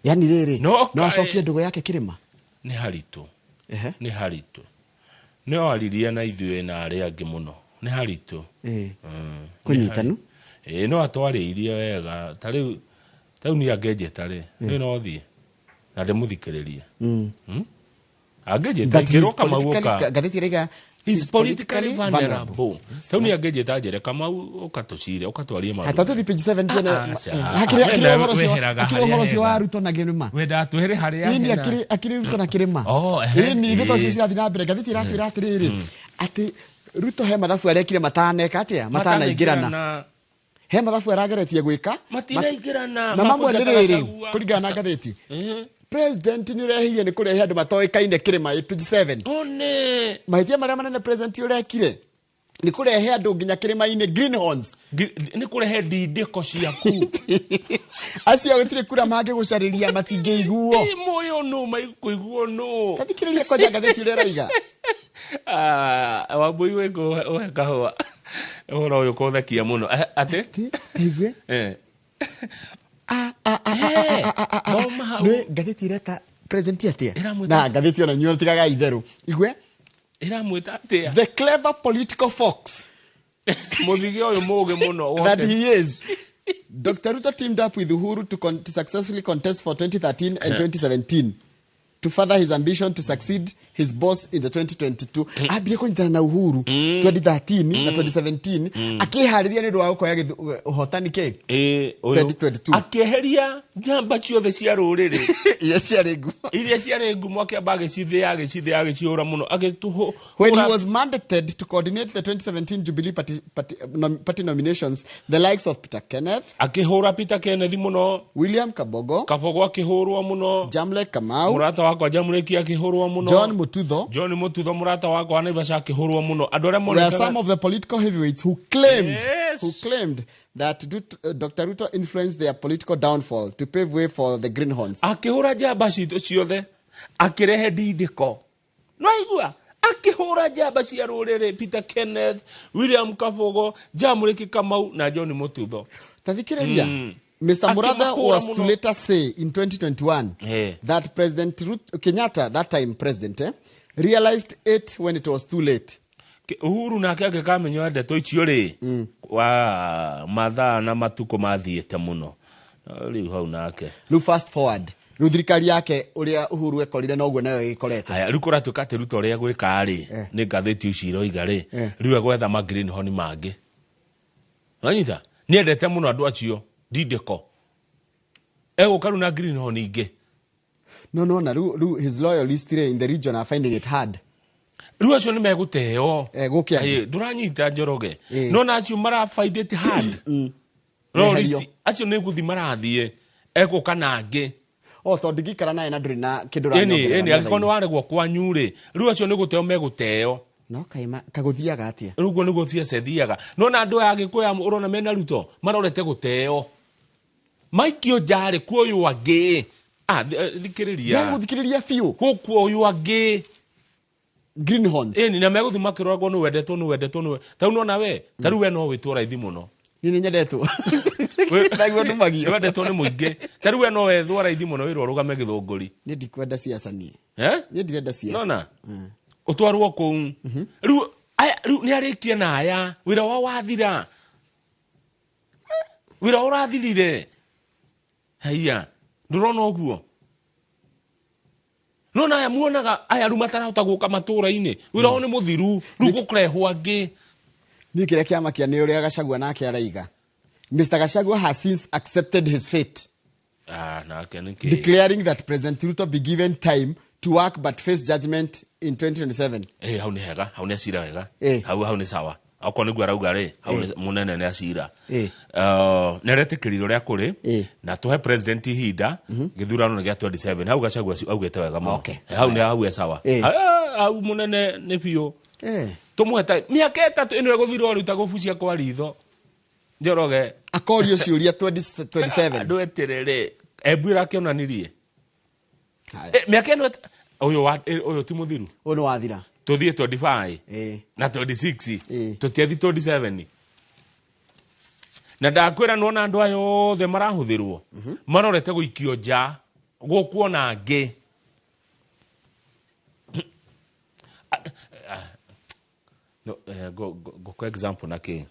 yani rĩrĩ no acokie ndũgũ yake kĩrĩma nĩ haritũ nĩ oririe na ithuĩ na arĩa angĩ mũno nĩ haritũ kũnyitanu no atwarĩirie wega ta rĩu niĩ angĩnjĩta rĩ nĩ no thiĩ na ndĩmũthikĩrĩrie angĩnjĩta ingĩrwo Kamau ngathĩti ĩrauga is politically vulnerable. Tauni angĩnjĩta njĩre Kamau ũkatũcire ũkatwarie maũndũ. Hata tũthi page 7 tiene akĩrĩ ũhoro ũcio wa Ruto na Kĩrĩma. Wenda twĩre harĩa hena. Akĩrĩ Ruto na Kĩrĩma. Ni ndeto icio cirathiĩ na mbere ngathĩti ĩratwĩra atĩrĩrĩ atĩ Ruto he mathabu arekire mataneka atĩa matanaingĩrana. He mathabu arageretie gwĩka matinaingĩrana. Na mamwe nĩ rĩrĩ kũringana na ngathĩti. President ni ũrehirie nĩ kũrehe andũ matoĩkaine Kĩrĩma page 7. One. Mahĩtia marĩa manene president ũrekire ni kurehe andu nginya kirima-ini greenhorns ni kurehe ndindiko ciaku acio gutire kura mangi gucariria matingeiguo moyo no maikuiguo no tathikiriria koja ngatheti ire raiga wambui wengo wekahwa ora uyu kuthakia muno ate igwe no ngatheti ireta present atia na ngatheti ona nyuo tigaga itheru igwe iramwita atia the clever political fox muthige uyu muge muno that he is. Dr. Ruto teamed up with Uhuru to successfully contest for 2013 and 2017 to further his ambition to succeed his boss in the 2022. Abire kunyitana na Uhuru 2013 na 2017 akihariria ni rwa gukoya uhotani ke 2022 akeheria njamba ciothe cia ruriri iria ciarĩ ngumo akĩamba agĩcithĩa muno agĩtuho. When he was mandated to coordinate the 2017 Jubilee party nominations, the likes of Peter Kenneth akĩhũra Peter Kenneth muno, William Kabogo akĩhũrwo muno, Jamle Kamau murata wakwa Jamleki akĩhũrwo muno, John Mututho murata wakwa Naivasha akĩhũrwo muno. Andũ arĩa were some of the political heavyweights who claimed that Dr. Ruto influenced their political downfall to pave way for the greenhorns. Akĩhũra njamba citũ ciothe akĩrehe ndindĩko. No aigua akĩhũra njamba cia rũrĩrĩ Peter Kenneth, William Kabogo, Jamleki Kamau na John Mututho. Tathikiriria Mr. Muratha was to later say in 2021 that President Kenyatta, that time president, realized it when it was too late. Uhuru nake agĩkamenya ndeto icio rĩ wa mathaa na matuko mathiĩte muno rĩu hau nake. Rĩu fast forward thirikari yake uria Uhuru ekorire noguo nayo ikorete. Haya rĩu kũratuĩka atĩ Ruto ũrĩa gwĩka rĩ nĩ ngathĩti ici iroiga rĩ rĩu egwetha ma greenhorn mangĩ. Wanyita niendete muno andũ acio ndindĩko egũkaru na greenhorn ingĩ. No na rĩu his loyalists in the region are finding it hard. Rĩu acio nĩ megũteo gũkĩa ndũranyita Njoroge no na acio mara find it hard loyalists acio nĩ gũthi marathiĩ egũka nangĩ tondũ ngikara naye na ndũrĩ na kĩndũ ranyongera angĩkorwo nĩ waregwo kwanyu rĩ rĩu acio nĩ gũteo megũteo no kaima kagũthiaga atia rĩu guo nĩguo thiaga no na andũ aya Agĩkũyũ ũrona mena Ruto marorete gũteo maikio njarĩ kuoywo angĩ thikĩrĩria biũ kuoywo angĩ greenhorns na megũthi makĩroragwo nĩ wendetwo tau nona we tarĩu we no wĩtwo raithi mũno nĩ nyendetwo naguo ndumagio wendetwo nĩ mũingĩ tarĩu we no wethwo raithi mũno wĩrwo rũgame Gĩthũngũri. Nĩ ndikwenda siasa niĩ nĩ ndirenda siasa nona ũtwarwo kũu rĩu nĩ arĩkie na aya wĩra wao wathira wĩra ũrathirire haiya ndũrona ũguo no na aya muonaga aya rĩu matarahota gũka matũra-inĩ wĩra wao nĩ mũthiru rĩu gũkũrehwo angĩ. Niĩ kĩrĩa kĩamakia nĩ ũrĩa Gachagua nake araiga Mr. Gachagua has since accepted his fate declaring that President Ruto be given time to work but face judgment in 2027. Hau nĩ hega hau nĩ acira wega hau nĩ sawa akwa nĩguo arauga rĩ hau mũnene nĩ acira nĩ aretĩkĩrire ũrĩa kũrĩ na tũhe president ihinda gĩthurano gĩa 27 hau Gachagua augĩte wega mũno hau e sawa hau mũnene nĩ biũ tũmũhe mĩaka 3 ĩno ĩgũthirwo rĩu ta gũbucia kwa ritho Njoroge akorio ciũria 2027 andũ eterere ebwira kĩonanirie mĩaka ĩno ũyũ ti mũthiru ũyũ nĩ wathira tũthiĩ 25 na 26 tũtiathi 27 na ndakwĩra nona andũ aya othe marahũthĩrwo marorete gũikio nja gũkuona angĩ ngũkwa example na kĩ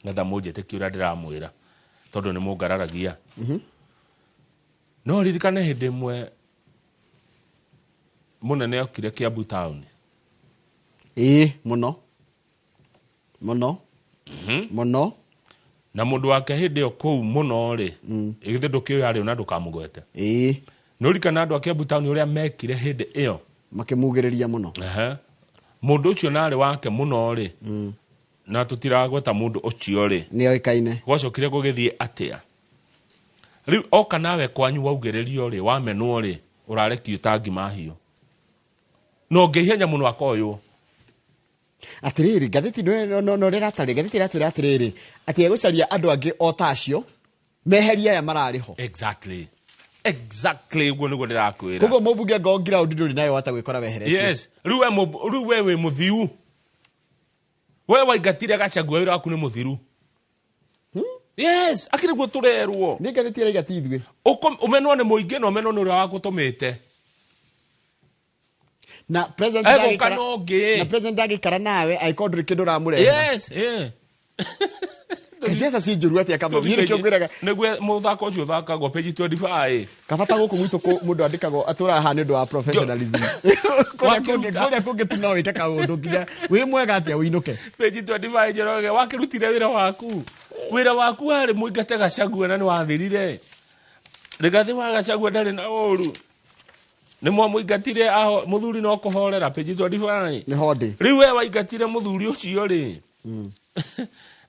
ngetha mũnjĩtĩkie ũrĩa ndĩramwĩra tondũ nĩ mũngararagia no ririkane hĩndĩ ĩmwe mũnene okire Kiambu town mũno na mũndũ wake hĩndĩ ĩyo kũu mũno rĩ githĩ ndũkĩoĩ harĩ ona ndũkamũgwete no ririkana andũ a Kiambu town ũrĩa mekire hĩndĩ ĩyo makĩmugĩrĩria mũno mũndũ ũcio narĩ wake mũno rĩ na tũtiragweta mũndũ ũcio rĩ nĩ oĩkaine gwacokire gũgĩthiĩ atĩa rĩu oka nawe kwanyu waugĩrĩrio rĩ wamenwo rĩ ũrarekio tangi mahiũ no ngĩihenya mũno akoywo Atiriri gatheti no riratari gatheti ratwira atiriri ati egucaria andu angi o tacio meheria ya marariho. Exactly uguo niguo ndirakwira. Koguo mubunge go ground nduri nayo wata gwikora weheretie. Yes, riu we muthiu. We waigatire Gachagua wira waku ni muthiru. Yes, akire guo turerwo. Ni gatheti ira igatithwe. Umenwo ni muingi no umenwo ni uria wagutumite. Na president agikara nawe aikondri kindu ramure. Yes, Kasiasa si njuru ati akamba nyiri kyo gwiraga nigwe muthako ucio thakagwo page 25 kabata guku gwitu ku mundu andikagwo atura ha ni ndu wa professionalism kuria kungi tu no wike kaundu nginya wi mwega atia winuke page 25 jeroge wakirutire wira waku hari muingate Gachagua na ni wathirire rigathi wa Gachagua ndari na oru ni muingatire aho muthuri no kuhorera page 25 ni hodi riu we waigatire muthuri ucio ri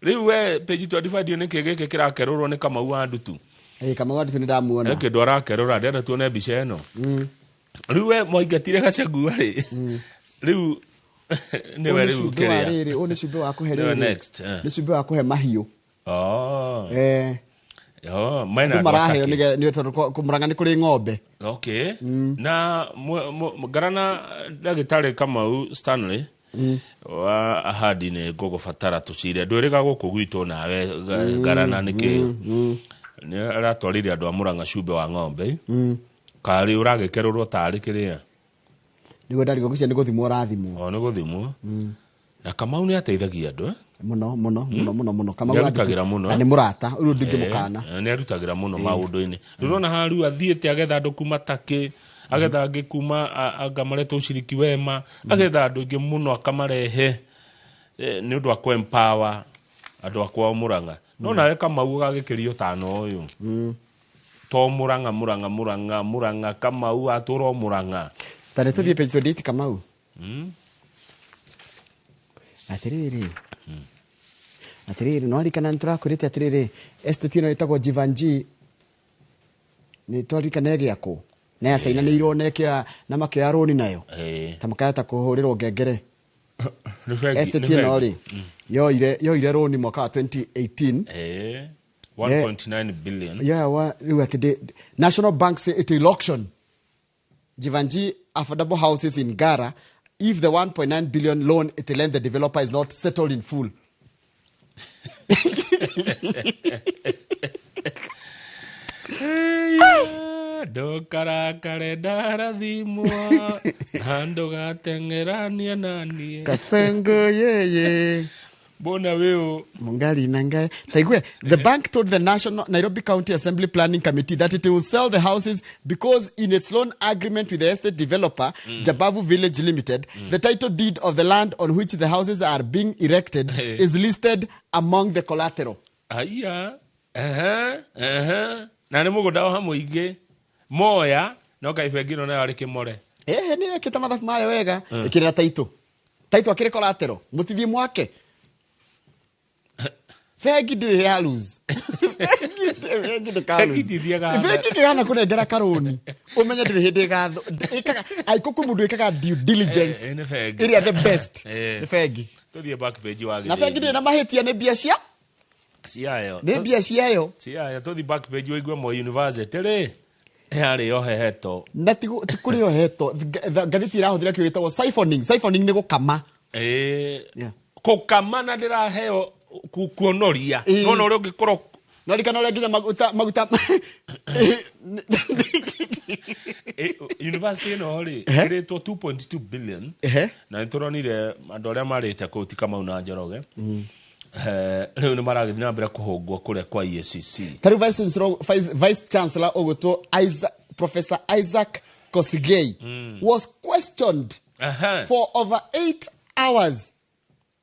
riu we page 25 ni kigeke kirakerurwo ni Kamau wa Ndutu. Kamau wa Ndutu ni ndamuona kindu arakerura ndenda tuone mbica eno. Riu we moingatire Gachagua ri riu ni we riu kiria ri oni cumbe wa kuherera next ni cumbe wa kuhe mahiu. Maina marahe ni tondu kumuranga ni kuri ng'ombe. Okay. Na garana ndagitari Kamau Stanley wa ahadi ne gogo fatara tucire ndwiriga guku gwitu nawe garana niki ni aratwarire andu amuranga cumbe wa ng'ombe kari uragekerurwo tari kiria nigo ndari gucia ni guthimwo rathimwo ni guthimwo na Kamau ni ateithagia andu muno Kamau arutagira muno ni murata uru ndingi mukana ni arutagira muno maundu-ini ndirona haru athiete agetha andu kuma Taki agetha angi kuma agamareto uciriki wema agetha andu ingi muno akamarehe ni undu akwa empower andu akwa Muranga no nawe Kamau gagikirio tano uyu to Muranga Kamau aturo Muranga tare tuthie page 28 Kamau atiriri no arikana nturakurite atiriri estetino itagwo Jivanji ni twarikana giako na ya saina ni ironekia na makya roni nayo tamakaya kuhurirwo ngengere estetino ri yoire roni mwaka wa 2018 1.9 billion riu ati National Bank say it will auction Jivanji affordable houses in Gara if the 1.9 billion loan it lend the developer is not settled in full. Dokarakare darathimwo hando gatengerania nanie kasengo yeye bona weo mungari nangai taigwe the bank told the Nairobi County Assembly Planning Committee that it will sell the houses because in its loan agreement with the estate developer Jabavu Village Limited the title deed of the land on which the houses are being erected is listed among the collateral. Aya na ni mugunda wa muingi moya no kaibengino na ari kimore ni ekita mathafu mayo wega ikirira taito akire collateral mutithie mwake fegi ndiri ya lose fegi kigana kunengera karoni umenye ndiri hindi gatho ikaga aikuku mundu ikaga due diligence iri the best fegi tuthie back page wa na fegi ndiri na mahitia ni biacia ciayo ni biaciayo tuthie back page waigwe Moi University ri yari yo heheto na tikuri yo heto gathiti irahuthira kyo gitagwo siphoning ni gukama kukama na ndiraheo kuonoria no uri ungikorwo no rikana uri nginya maguta university no ri iretwo 2.2 billion na nituronire andu aria marite kuti Kamau na Njoroge riu ni maragithii na mbere kuhungwo kuria kwa EACC taru vice chancellor ogutwo Professor Isaac Kosigei was questioned for over 8 hours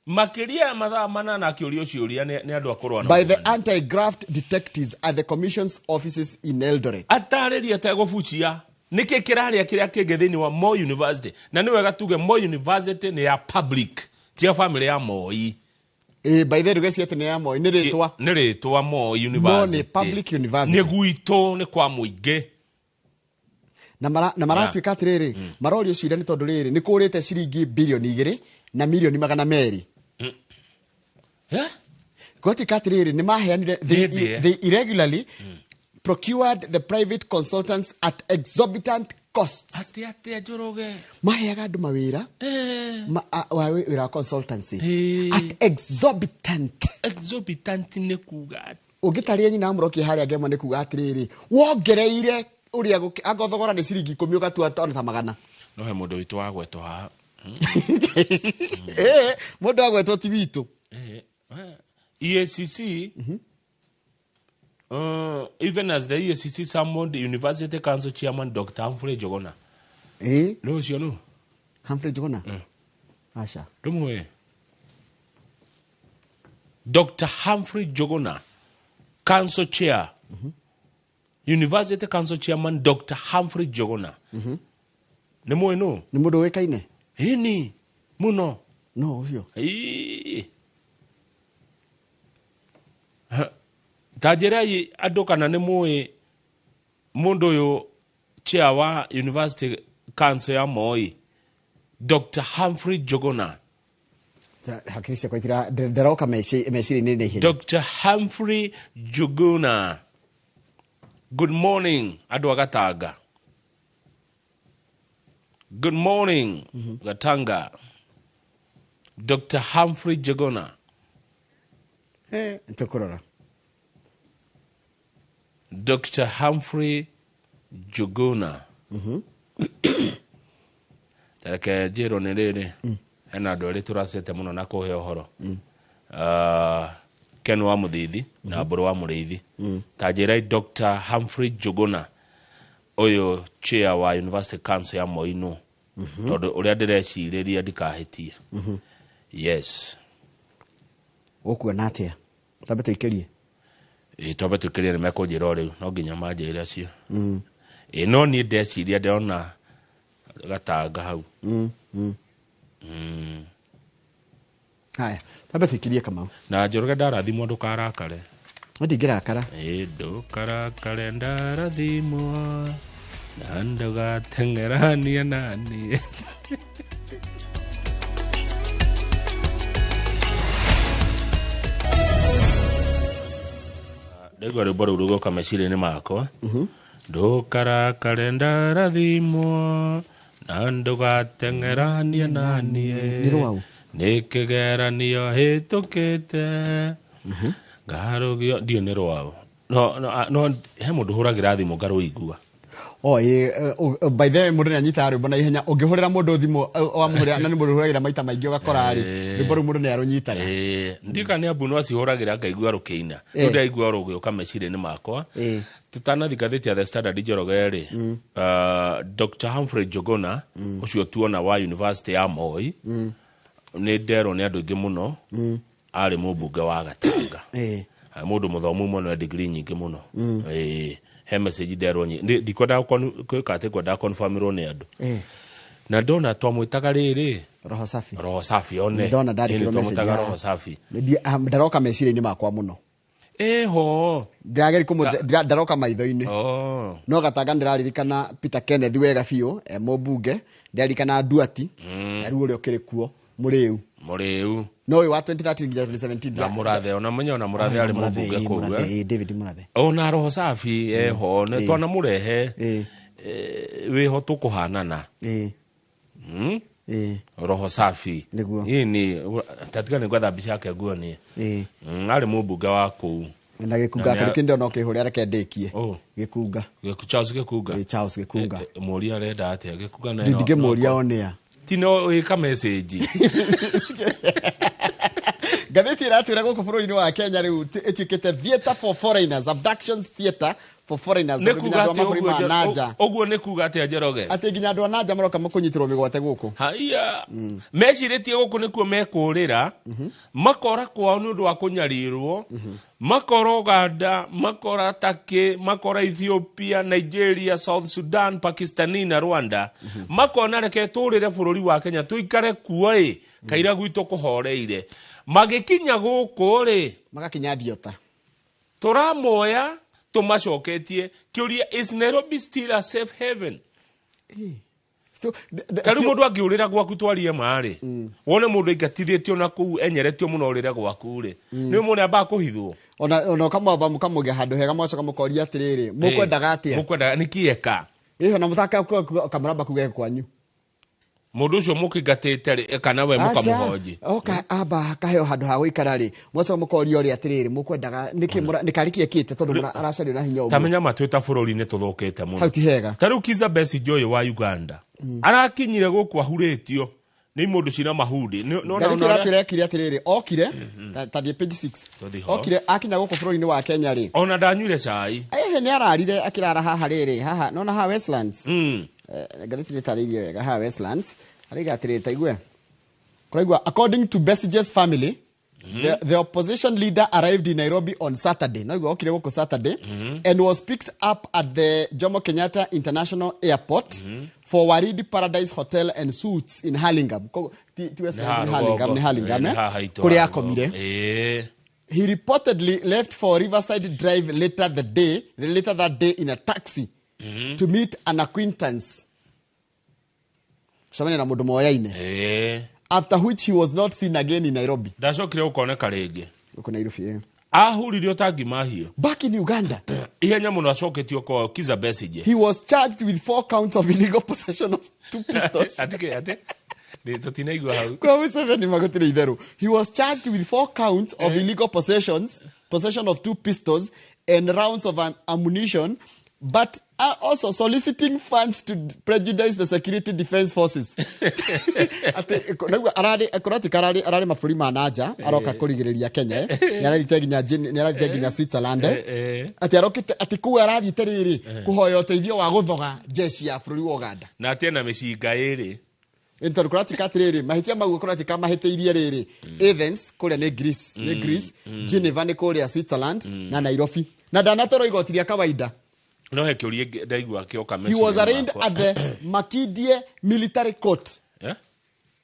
makiria mathaa manana akiurio ciuria ni andu akorwa by the anti-graft detectives at the commission's offices in Eldoret. Atariria tegofucia niki kiraria kiria kingi thini wa Moi University na ni wega tuge Moi University ni ya public tia family ya Moi by the way ni ya Moi ni ritwa Moi University ni public university ni gwito ni kwa muingi na maratuika atiriri marorio cira ni tondu riri ni kurite ciringi bilioni 2 na milioni 200. Goti katiriri ni maheanire they irregularly procured the private consultants at exorbitant costs. Ati Njoroge. Maheaga andu mawira. Wa wira consultancy. At exorbitant. Exorbitant ne kuga. Ugitaria nyina muroki haria ngema ne kuga atiriri. Wongereire uria agothogora ni ciringi 10 ugatua tona ta magana. No he mundu witu wagweto ha. Mundu wagweto ti witu. EACC, even as the EACC summoned the University Council Chairman Dr. Humphrey Jogona. No, you know. Humphrey Jogona? Asha. Don't worry. Dr. Humphrey Jogona, Council Chair. University Council Chairman Dr. Humphrey Jogona. Nemo no. Nemo do wekaine. Hini. Muno. No, yo. Tajerai adokana ne moe mundo yo chair wa University Council ya Moi Dr. Humphrey Jogona. Hakikisha kwa itira daroka meshiri nene hili. Dr. Humphrey Jogona. Good morning ado Gataga. Good morning Gatanga. Dr. Humphrey Jogona. Ntokorora. Dr. Humphrey Jogona. Tareke jero nerere. Ena dole turasete muno na kohe ohoro. Ken wa Muthithi na Mburu wa Muriithi. Tajirai Dr. Humphrey Jogona. Oyo chair wa University Council ya Moi no. Todo uria ndireciria ndikahitie. Yes. Okuwa natia. Tabete ikerie. Tabete ikerie ni meko jiro riu no ginya manjira cio. No ni ndeciria ndona Gatanga hau. Haya, tabete ikerie kama. Na Njoroge ndarathimwo ndukarakare. Ndingirakara. Ndukarakare ndarathimwo. Na ndugatengerania nani. Ndego rä mboro rugo kameciri-inä makwa ndũkarakare ndarathimwo na ndũgateng'eranie naniĩ nĩ kĩgeranio hĩtũkĩte ngarũgio ndiũ nĩ rwao no he mũndũ hũragĩra thimũ ngarũigua by the way mundu nyanyita rwimbo na ihenya ungihurira mundu thimu wa muhurira na ni mundu huragira maita maingi ugakora ri rwimbo ru mundu ni arunyitaga ndika ni abu no acihuragira ngaigua rukiina ndaigua rugio kameciri-inĩ makwa tutanathikathitia the Standard Njoroge ri Dr. Humphrey Jogona ucio tuona wa University ya Moi ni ndero ni andu ingi muno ari mubunge wa Gatanga mundu muthomu muno degree nyingi muno he message ndero ndikwenda kwikate kwenda confirmiro ni andu na ndona twamwitaga riri roho safi one ndona ndarikiro message roho safi ndaroka meciri-inĩ makwa muno ho ndageri ndaroka maitho-inĩ no Gatanga ndiraririkana Peter Kenneth wega biũ mũmbunge ndirikana Nduati riu uri ukiri kuo muriu no wa 2013 nginya 2017 na Murathe ona menya ona Murathe ari mũmbunge kũu David Murathe ona roho safi ho ne twana murehe wiho tukuhanana roho safi ini tatika ni gwatha mbica yake nguo ni ari mũmbunge wa kũu na gikunga karikinde no kihuri areke ndekie gikunga Charles gikunga muria arenda atia gikunga na ndige muria onea tino wika message gatheti iratwira guku bururi-ini wa Kenya riu etiukite theater for foreigners, abductions theater for foreigners nginya andu amaburi ma nanja oguo ni kuga atia Njoroge ati nginya andu nanja maroka makunyitirwo migwate guku haya meciritie guku nikuo mekurira makora kwao ni undu wa kunyarirwo makora Uganda makora Turkey makora Ethiopia Nigeria South Sudan Pakistan na Rwanda makona reke turire bururi wa Kenya tuikare kuo kaira gwitu kuhoreire magikinya guku ri magakinya thiota turamoya tumacoketie kiuria is Nairobi still a safe haven Kari mundu angiurira gwaku twarie mari wone mundu ingatithitio na ku enyeretio muno urire gwaku ri ni mundu amba kuhithwo ona kamwamba mukamuge handu hega mwacoka mukoria atiriri mukwendaga atia mukwendaga nikieka na mutaka kamramba kuge kwanyu mundu ucio mukingatite kana we mukamuhoji aba kaheo handu ha guikara ri mwacoka mukoria uri atiriri mukwendaga nikarikie kite tondu aracario na hinya tamenya matwita bururi ni tuthukite muno hauti hega taru Kizza Besigye uyu wa Uganda arakinyire guku ahuritio ni mundu cina mahudi no turekire atiriri okire tathie page 6 okire akinya guku bururi ni wa Kenya ri ona ndanyuire cai ni ararire akirara haha riri haha nona ha Westlands gathiti taririo wega ha Westlands ariga atiriri taigwe kuraigwa according to Besigye's family the opposition leader arrived in Nairobi on Saturday. No, okire guku Saturday and was picked up at the Jomo Kenyatta International Airport for Waridi Paradise Hotel and Suites in Hurlingham. Kuria akomire. He reportedly left for Riverside Drive later that day in a taxi to meet an acquaintance. Shamani na mundu moyaine. After which he was not seen again in Nairobi. Ndacokire ukoneka ringi. Uko Nairobi ahuririo tangi mahio. Back in Uganda. Ihenya muno acoketio kwa Kizza Besigye. He was charged with 4 counts of illegal possession of 2 pistols. He was charged with 4 counts of illegal possession of 2 pistols and rounds of ammunition, but also soliciting funds to prejudice the security defense forces. Arari mafuri manaja aroka kurigiriria Kenya ni ginya Switzerland ati arokite ati ku arathi teriri kuhoya uteithio wa guthoga jeshi ya bũrũri wa Uganda na atia micinga iri Intercratic atiriri mahitia mau Croatia mahiteirie riri Athens kuria ni Greece Geneva ni kuria Switzerland na Nairobi na danatoro igotiria kawaida. No hekiurie ndaigua kioka He was arraigned at the Makindye Military Court.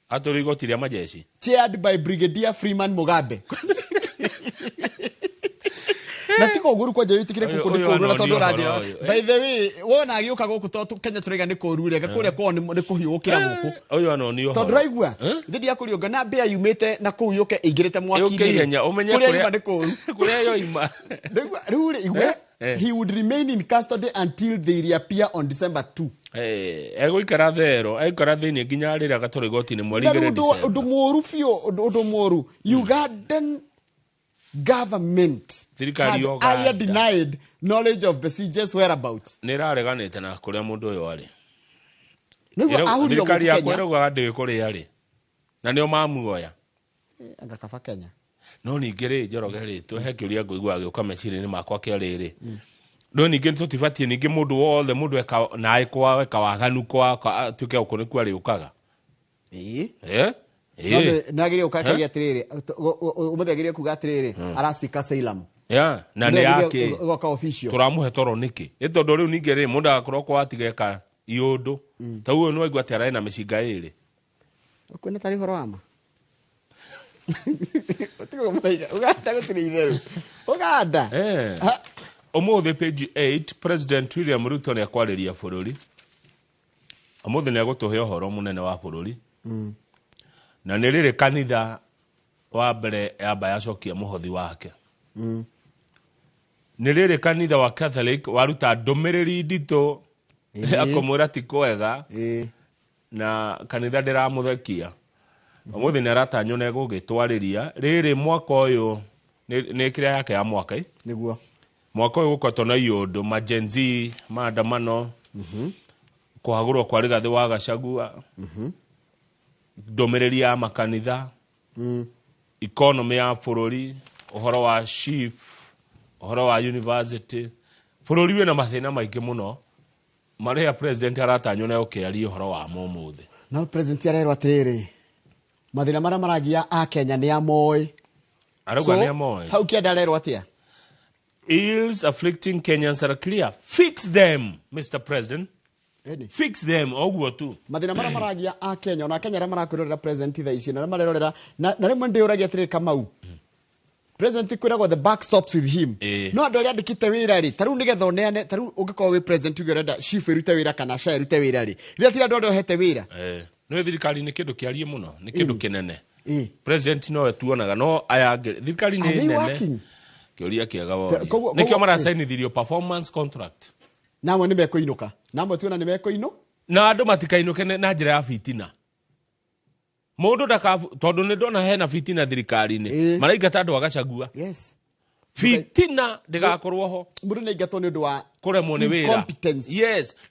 Atori gotiria majeshi. Chaired by Brigadier Freeman Mugabe. Natiko guru kwa jayu tikire kukuni kuru na tondu radira. By the way, wona agiuka guku to Kenya turega ni kuru rega kuria kwa ni kuhiukira guku. Oyo anonio. Tondu raigua. Ndidi akurioga na bea yumete na kuyuke igirete mwaki. Kenya umenye kuria ni kuru. Kuria yo ima. Ndigua rure igwe. He would remain in custody until they reappear on December 2. Ego ikara thero, egora thini ginya rira gatori goti ni mweri gere December. Odo moru fio, odo moru. Ugandan government had earlier denied knowledge of Besigye's whereabouts. Nirareganite na kuria mundu uyu ari. Niguo ahurio mu Kenya. Kwero ndi kuria ari. Na nio mamuoya. Agakaba Kenya. No ningire njoroge ritwe hekiuria nguigwa agioka meciri-ini makwa kiariri no ningi tutibatie ningi mundu wothe mundu eka na ikwa eka waganu kwa tuke ukone kwa riukaga nagire ukakagia atiriri umuthegirie kuga atiriri arasika Salem na ni yake goka official turamuhe toro niki itondo riu ningire mundu akorwo kwa atigeka iundu tauo no igwa tera na mecinga iri kwena tari horo ama Uganda gutiri itheru Uganda umuthi page 8 President William Ruto ni akwariria bururi umuthi ni agutuhe uhoro munene wa bururi na ni riri kanitha wa mbere yamba yacokia muhothi wake ni riri kanitha wa Catholic waruta ndumiriri ndito akomwira ti kwega na kanitha ndiramuthekia umuthi ni aratanyo na gugitwariria riri mwaka uyu ni kira yake ya mwaka niguo mwaka uyu gukoto na iundu majenzi maandamano kuhagurwo kwa Rigathi wa Gachagua ndumiriri ya makanitha economy ya bururi uhoro wa chief uhoro wa university bururi wina mathina maingi muno maria president aratanyo na ukiaria uhoro wa mumuthi no president arero atiriri mathina mara maragia a Kenya ni amoy arauga ni amoy how kienda arero atia ills afflicting Kenyans are clear. Fix them, Mr. President. Fix them, oguo tu. Mathina mara maragia a Kenya na Kenya mara kwirorera president tha ici na marerorera na rimwe ndi uragia atiriri Kamau president kwiragwo the back stops with him no andu aria andikite wira ri taru nigetha oneane taru ungikorwo wi president ugerenda chief irute wira kana sha irute wira ri ria tira andu ohete wira no thirikari ni kindu kiarie muno ni kindu kinene president no tuonaga no aya thirikari ni nene kiuria kiega wo nikio mara sign thirio performance contract namwe ni mekoinuka namwe tuona ni mekoino na andu matikainuke na njira ya fitina mundu tondu ni ndona hena fitina thirikari-ini maraingata andu agacagua fitina ndigakorwo ho mundu ni ingatwo ni undu wa kuremwo ni wira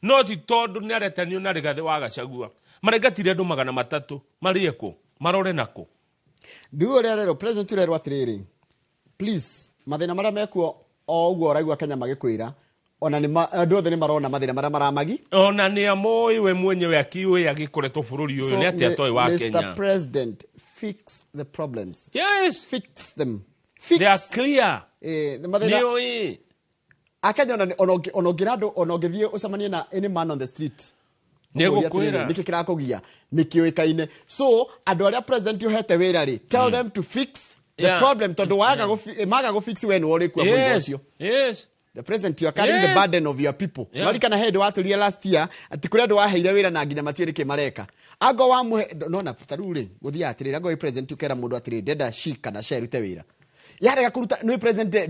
no ti tondu ni aretanio na Rigathi wa Gachagua maraingatire andu 300 marieko marore nako ndigo rero president rero atiriri please mathina maria mekuo o uguo raigua Kenya magikwira ona ni andu othe ni marona mathina maria maramagi ona ni amoi we mwenyewe akiwe agikoretwo bururi uyu ni atia toy wa Kenya. Mr. President, fix the problems. Yes, fix them. They are clear. Mathina akenya ona ngirado ona ngithie ucamanie na any man on the street nego kwira niki kirakugia nikioikaine so andu aria president yohete wira ri tell them to fix the problem tondu maga go fix when wori kwa mundu ucio. Yes. The president, you are carrying the burden of your people. Nori kana head waturia last year ati kuria ndu waheire wira na nginya matiere kimareka ago wa muhe no na tarure guthia atirira ago president ukera mundu atirira deda shika na share rute wira yarega kuruta no president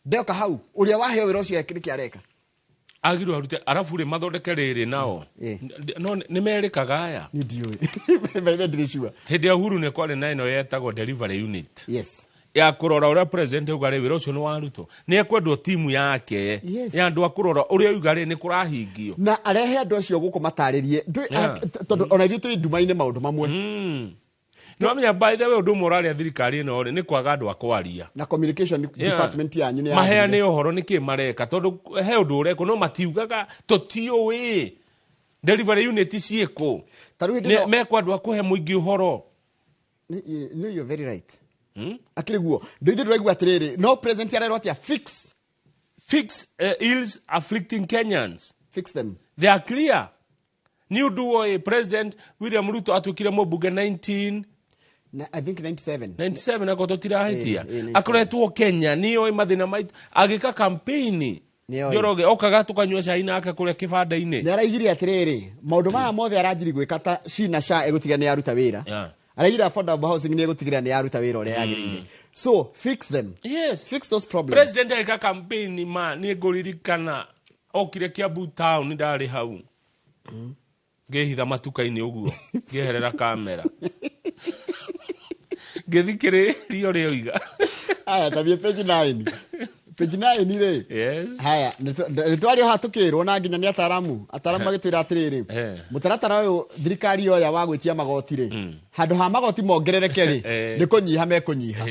deoka hau uria waheo wira ucio ekiriki areka agiru arute arafu ri mathondeke riri nao no ni merikaga aya ni ndiwe bebe dirishua hedi Uhuru ne kwale naino yetagwo delivery unit ya kurora uria president ugare wira ucio ni waruto ni ekwendwo timu yake ya andu akurora uria ugare ni kurahingio na arehe andu acio guku mataririe tondu ona ithu twi nduma-ine maundu mamwe no amenya by the way undu moraria thirikari ino ni kwaga andu akwaria na communication department yanyu ni maheane uhoro ni ki mareka tondu he undu ureko no matiugaga tutiui delivery unit cieko ne mekwa andu akuhe muingi uhoro no you're very right akiriguo ndio ndiraigua atiriri no president yarero atia fix ills afflicting Kenyans, fix them, they are clear. New duo president William Ruto atukire mobunge 97 akototira hitia akoretwo Kenya niyo mathina maitu agika campaign Njoroge okaga tukanywa cai nake kuria kibanda-ini ni araigire atiriri maundu maya mothe aranjiri gwikata Shina Sha egutiga ni aruta wira araigire affordable housing ni egutigira ni aruta wira uria yagirire so fix them, fix those problems. President agika campaign ma ni nguririkana okire Kiambu town ndari hau ngehitha matuka-ini uguo ngeherera kamera ngethikire rio rioiga aya tabie page 9 ri haya nitwari hatukirwo na nginya ni ataramu agitwira atiriri mutaratara uyu thirikari yo ya wagwitia magoti ri handu ha magoti mongerereke ri ni kunyiha mekunyiha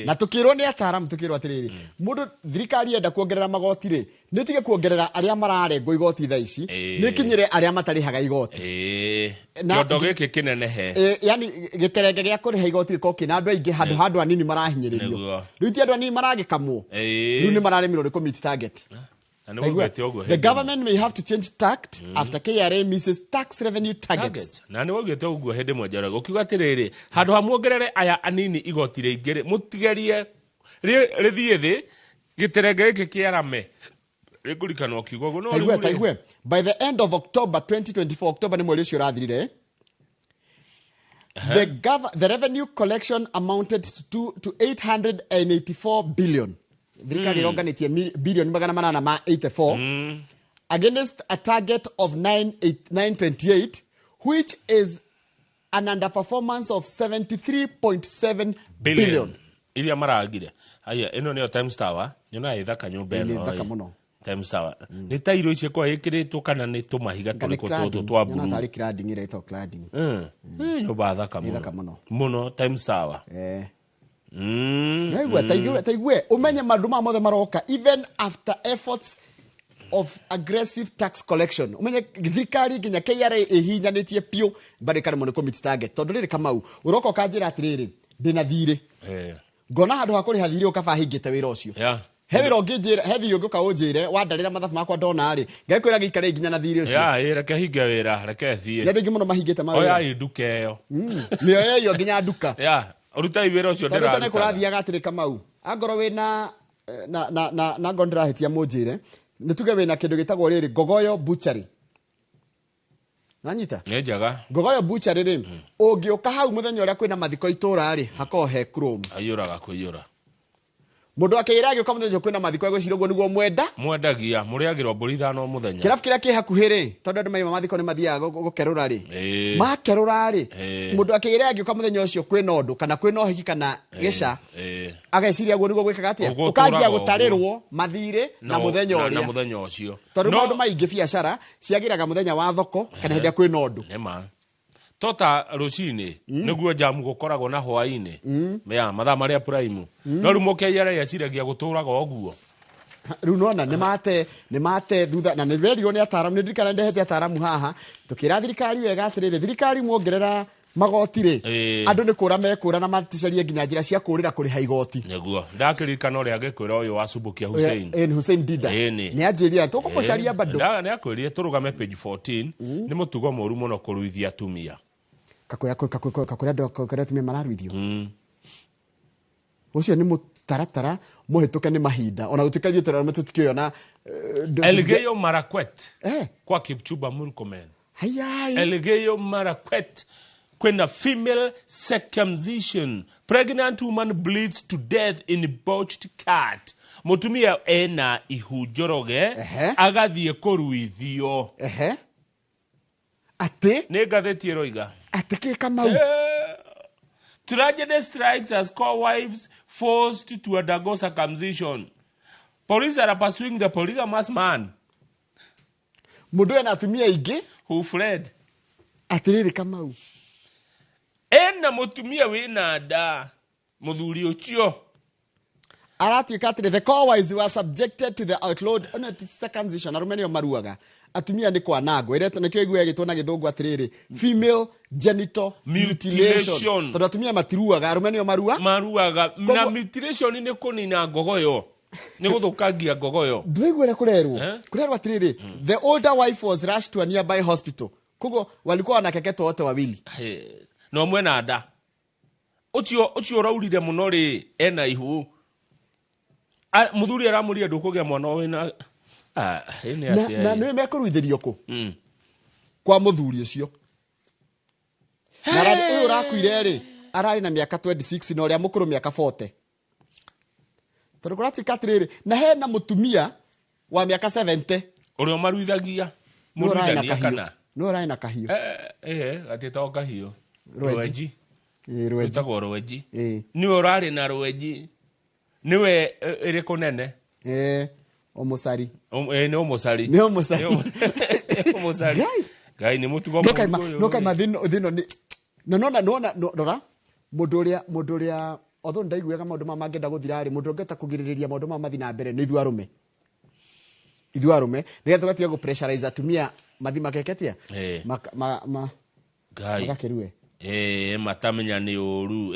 na tukirwo ni ataramu tukirwo atiriri mundu thirikari enda kuongerera magoti ri nitige kuongerera aria mararengo igoti tha ici ni kinyire aria matarihaga igoti na ndogeke kinene he yani giterenge gya kuriha igoti ko kina andu aingi handu anini marahinyiririo riu ti andu anini maragikamwo riu ni mararemirwo ri meet target. The government may have to change tact after KRA misses tax revenue targets. Na ni wogete uguo hende mojara gukiuga atiriri handu hamuongerere aya anini igoti ringire mutigerie rithie thi giterenge giki kiarame rekurikano kigogo no taigwe by the end of October 2024 October ni mwezi urathirire the revenue collection amounted to 884 billion. Thirikari organitie billion magana manana ma 84 against a target of 928 which is an underperformance of 73.7 billion. Ilia maragire aya eno niyo Times Tower nyona ithaka nyumba eno Times Tower ni tairo icio kwa ikiritwo kana ni tumahiga turiko toto twa buru na tari cladding ire to cladding nyumba thaka muno Times Tower taigwe umenye maduma mothe maroka even after efforts of aggressive tax collection umenye thirikari nginya KRA ihinyanitie pio barikana muno commit target tondu riri kamau uroko kanjira atiriri ndina thire ngona handu hakuri hathire ukaba hingite wira ucio hewira ungijira hethire unguka unjire wandarira mathafu makwa ndona ri ngekwira gikare nginya na thire ucio reke hinge wira reke thie ndio ngi muno mahingite mawira oya nduka iyo niyo yo nginya nduka Urutai wira ucio ndira. Tondũ tene kũrathiaga atĩrĩ Kamau. Angorwo wĩna na ngondra hitia mũnjire. Nĩtuge wĩna kĩndũ gĩtagwo rĩrĩ Gogoyo Butchery. Nanyita? Nĩ njega. Gogoyo Butchery rĩ. Ũngĩũka hau mũthenya ũrĩa kwĩna mathiko itũra rĩ, hakorwo he chrome. Ayũraga kũiyũra. Mũndũ akĩira agĩũka mũthenya kwĩna mathiko egwĩciria ũguo nĩguo mwendagia mũrĩagĩrwo mbũri ithano mũthenya. Kĩrabu kĩrĩa kĩ hakuhĩ rĩ, tondũ andũ maima mathiko nĩ mathiaga gũkerũra rĩ. Makerũra rĩ, mũndũ akĩira agĩũka mũthenya ũcio kwĩna ũndũ kana kwĩna ũhiki kana gĩca. Ageciria ũguo nĩguo gwĩkaga atĩa? Ũkanjia gũtarĩrwo mathirĩ na mũthenya ũrĩa. Na mũthenya ũcio. Tondũ maũndũ maingĩ biacara ciagĩraga mũthenya wa thoko kana hĩndĩ kwĩna ũndũ. Nĩma. Tota rucini niguo jamu gukoragwo na hwaini ya mathaa maria prime no rumo keyara yaciragia guturaga oguo riu nona nĩ mate thutha na nĩ verio nĩ ataramu nĩ thirikari ndehete ataramu haha tukira thirikari wega atiriri thirikari muongerera magoti ri andu nĩ kũra mekũra na maticarie nginya njĩra cia kũrĩra kũrĩha igoti niguo ndakĩririkana ũrĩa agĩkwĩra ũyũ wa Subukia Hussein Hussein Dida nĩ anjĩria tũkũmũcaria bado nĩ akwĩrire tũrugame page 14 nĩ mũtugo mũru mũno kũruithia atumia kakuria tumia mararuithio ucio ni mutaratara muhituke ni mahinda ona gutuka ithuĩ tũrarũme tũtikĩoya na Elgeyo Marakwet kwa Kipchumba Murkomen Elgeyo Marakwet kwenda female circumcision pregnant woman bleeds to death in botched cart mutumia ena ihunjoroge agathiĩ kũruithio ate nĩ ngathĩti ĩroiga ateke Kamau tragedy strikes as co-wives forced to undergo circumcision. Police are pursuing the polygamous man. Mundu ena atumia aingĩ who fled. Atiriri Kamau. Ena mutumia wina nda muthuri ucio. Aratuĩka atĩrĩ the co-wives were subjected to the outlawed circumcision. Arũme maruaga. Atumia ni kwanangwo iretwo nikio igwe gitwo na githungu atiriri female genital mutilation tondu atumia matiruaga arume nio maruaga na mutilation ni kunina ngogoyo ni guthukangia ngogoyo ndĩraigua kurerwo atiriri the older wife was rushed to a nearby hospital kogo walikuwa wanakeketwo wote wawili no mwena nda ucio raurire muno ri ena ihu muthuri aramuria ndukugia mwana wena na nĩ mekũruithĩrio kũ kwa mũthuri ũcio na ũyũ ũrakuire rĩ ararĩ na mĩaka 26 na ũrĩa mũkũrũ mĩaka 40 tondũ kũratuĩka atĩrĩrĩ na hena mũtumia wa mĩaka 70 ũrĩa maruithagia mũruithania kana nĩ ũrarĩ na kahiũ gatĩtagwo kahiũ rwenji ĩtagwo rwenji nĩwe ũrarĩ na rwenji nĩwe ĩrĩkũ nene Omosari. Ni omosari. Ni omosari. Omosari. Gai ni mutugo mũru. No kaima thino ni. Nona rora mũndũ ũrĩa although ndaiguaga maũndũ ma mangĩenda gũthira rĩ mũndũ ũngĩta kũgirĩrĩria maũndũ ma mathi na mbere nĩ ithuĩ arũme nĩgetha tũgatiga gũ pressurize atumia mathi makeketia Gai magakĩrue matamenya nĩ ũru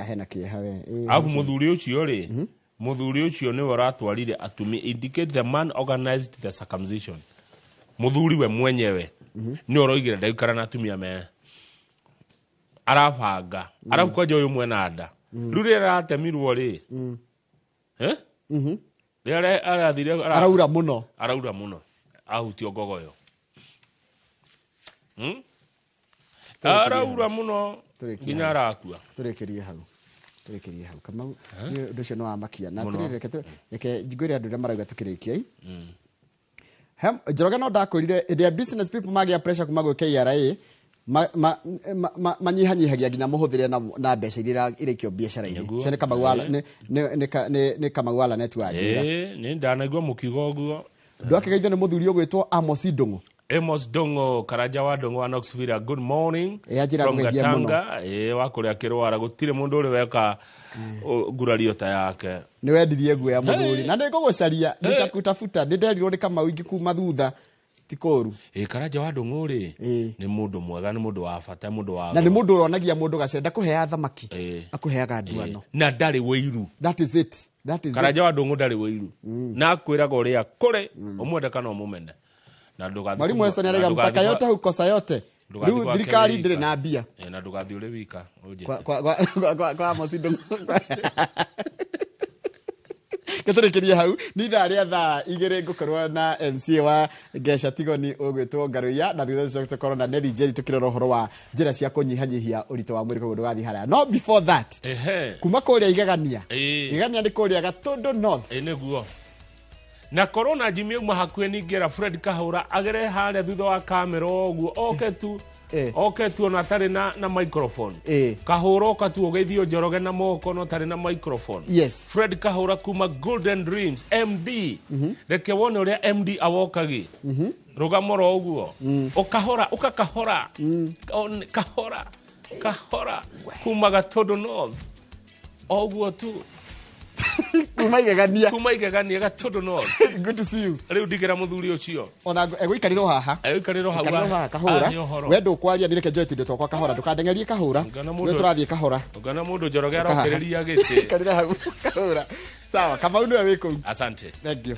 hena kĩeha we afu mũthuri ũcio rĩ muthuri ucio ni waratwarire atumi indicate the man organized the circumcision muthuri we mwenyewe ni oroigire ndaikara na atumia me arabanga arafu kwaje uyu mwena nda ruri aratemirwo ri rĩrĩa arathire araura muno ahutio ngogoyo araura muno nginya arakua tũrĩkĩrie hau Kamau nĩ ũcio no amakia na reke njiguĩre andũ arĩa marauga tũkĩrĩkia Njoroge no ndakwĩrire hĩndĩ ya business people magĩa pressure kuma gwĩ KRA manyihanyihagia nginya mũhũthĩre na mbeca iria irĩkio biacara-inĩ cio nĩ Kamau wala network nĩ ndanaigua mũkiuga ũguo ndũ akĩgeithio nĩ mũthuri ũgwĩtwo Amos Ndung'u Amos Dongo Karaja wa Dongo wa Knoxville good morning from Gatanga wa kũrĩa kĩrwara gũtirĩ mũndũ ũrĩ weka ngurario ta yake nĩ wendirie guoya mũthuri na nĩ ngũgũcaria nĩtakutafuta nĩ nderirwo nĩ Kamau ingĩ kuma thutha ti kũru Karaja wa Dongo rĩ nĩ mũndũ mwega nĩ mũndũ wa bata mũndũ wa na nĩ mũndũ ũronagia mũndũ gacenda kũhea thamaki akũheaga nduano na ndarĩ wĩiru that is it Karaja wa Dongo ndarĩ wĩiru na akwĩraga ũrĩa kũrĩ ũmwende kana ũmũmende Mwalimu Weston arega mtaka yote hukosa yote Riu thirikari ndire na mbia. Na ndugathi uri wika. Kwa Mosindo. Gaturekeria hau ni thaa igere ngukorwa na MC wa Gesha Tigoni ugwitwo Ngaruya na thutha tukorwo na Nelly Jerry tukirora horo wa njira cia kunyihanyihia urito wa mwiri kwa ndugathi haria. No before that. Kuma kuria igagania. Igagania ni kuria Gatondo North. Niguo. Na corona jimie uma hakwe ni ngera Fred Kahura agere haria thutha wa kamera oguo oke tu ona tare na microphone. Kahura okatu ugeithio Njoroge na moko no tare na microphone. Yes. Fred Kahura kuma Golden Dreams MD. Reke wone uria MD awokagi. Rugamoro oguo. Okahora kahora kuma Gatondo North. Oguo tu. Kuma igagania Gatondo North. Good to see you. Riu ndigera muthuri ucio. Ona egwikariro haha. Kahura. Wendo kwaria nireke joy tundo tokwa Kahura ndukandengerie Kahura. We turathie Kahura. Ngana mundu Njoroge arokereria giti. Karira hau Kahura. Sawa, kama undu wiko. Asante. Thank you.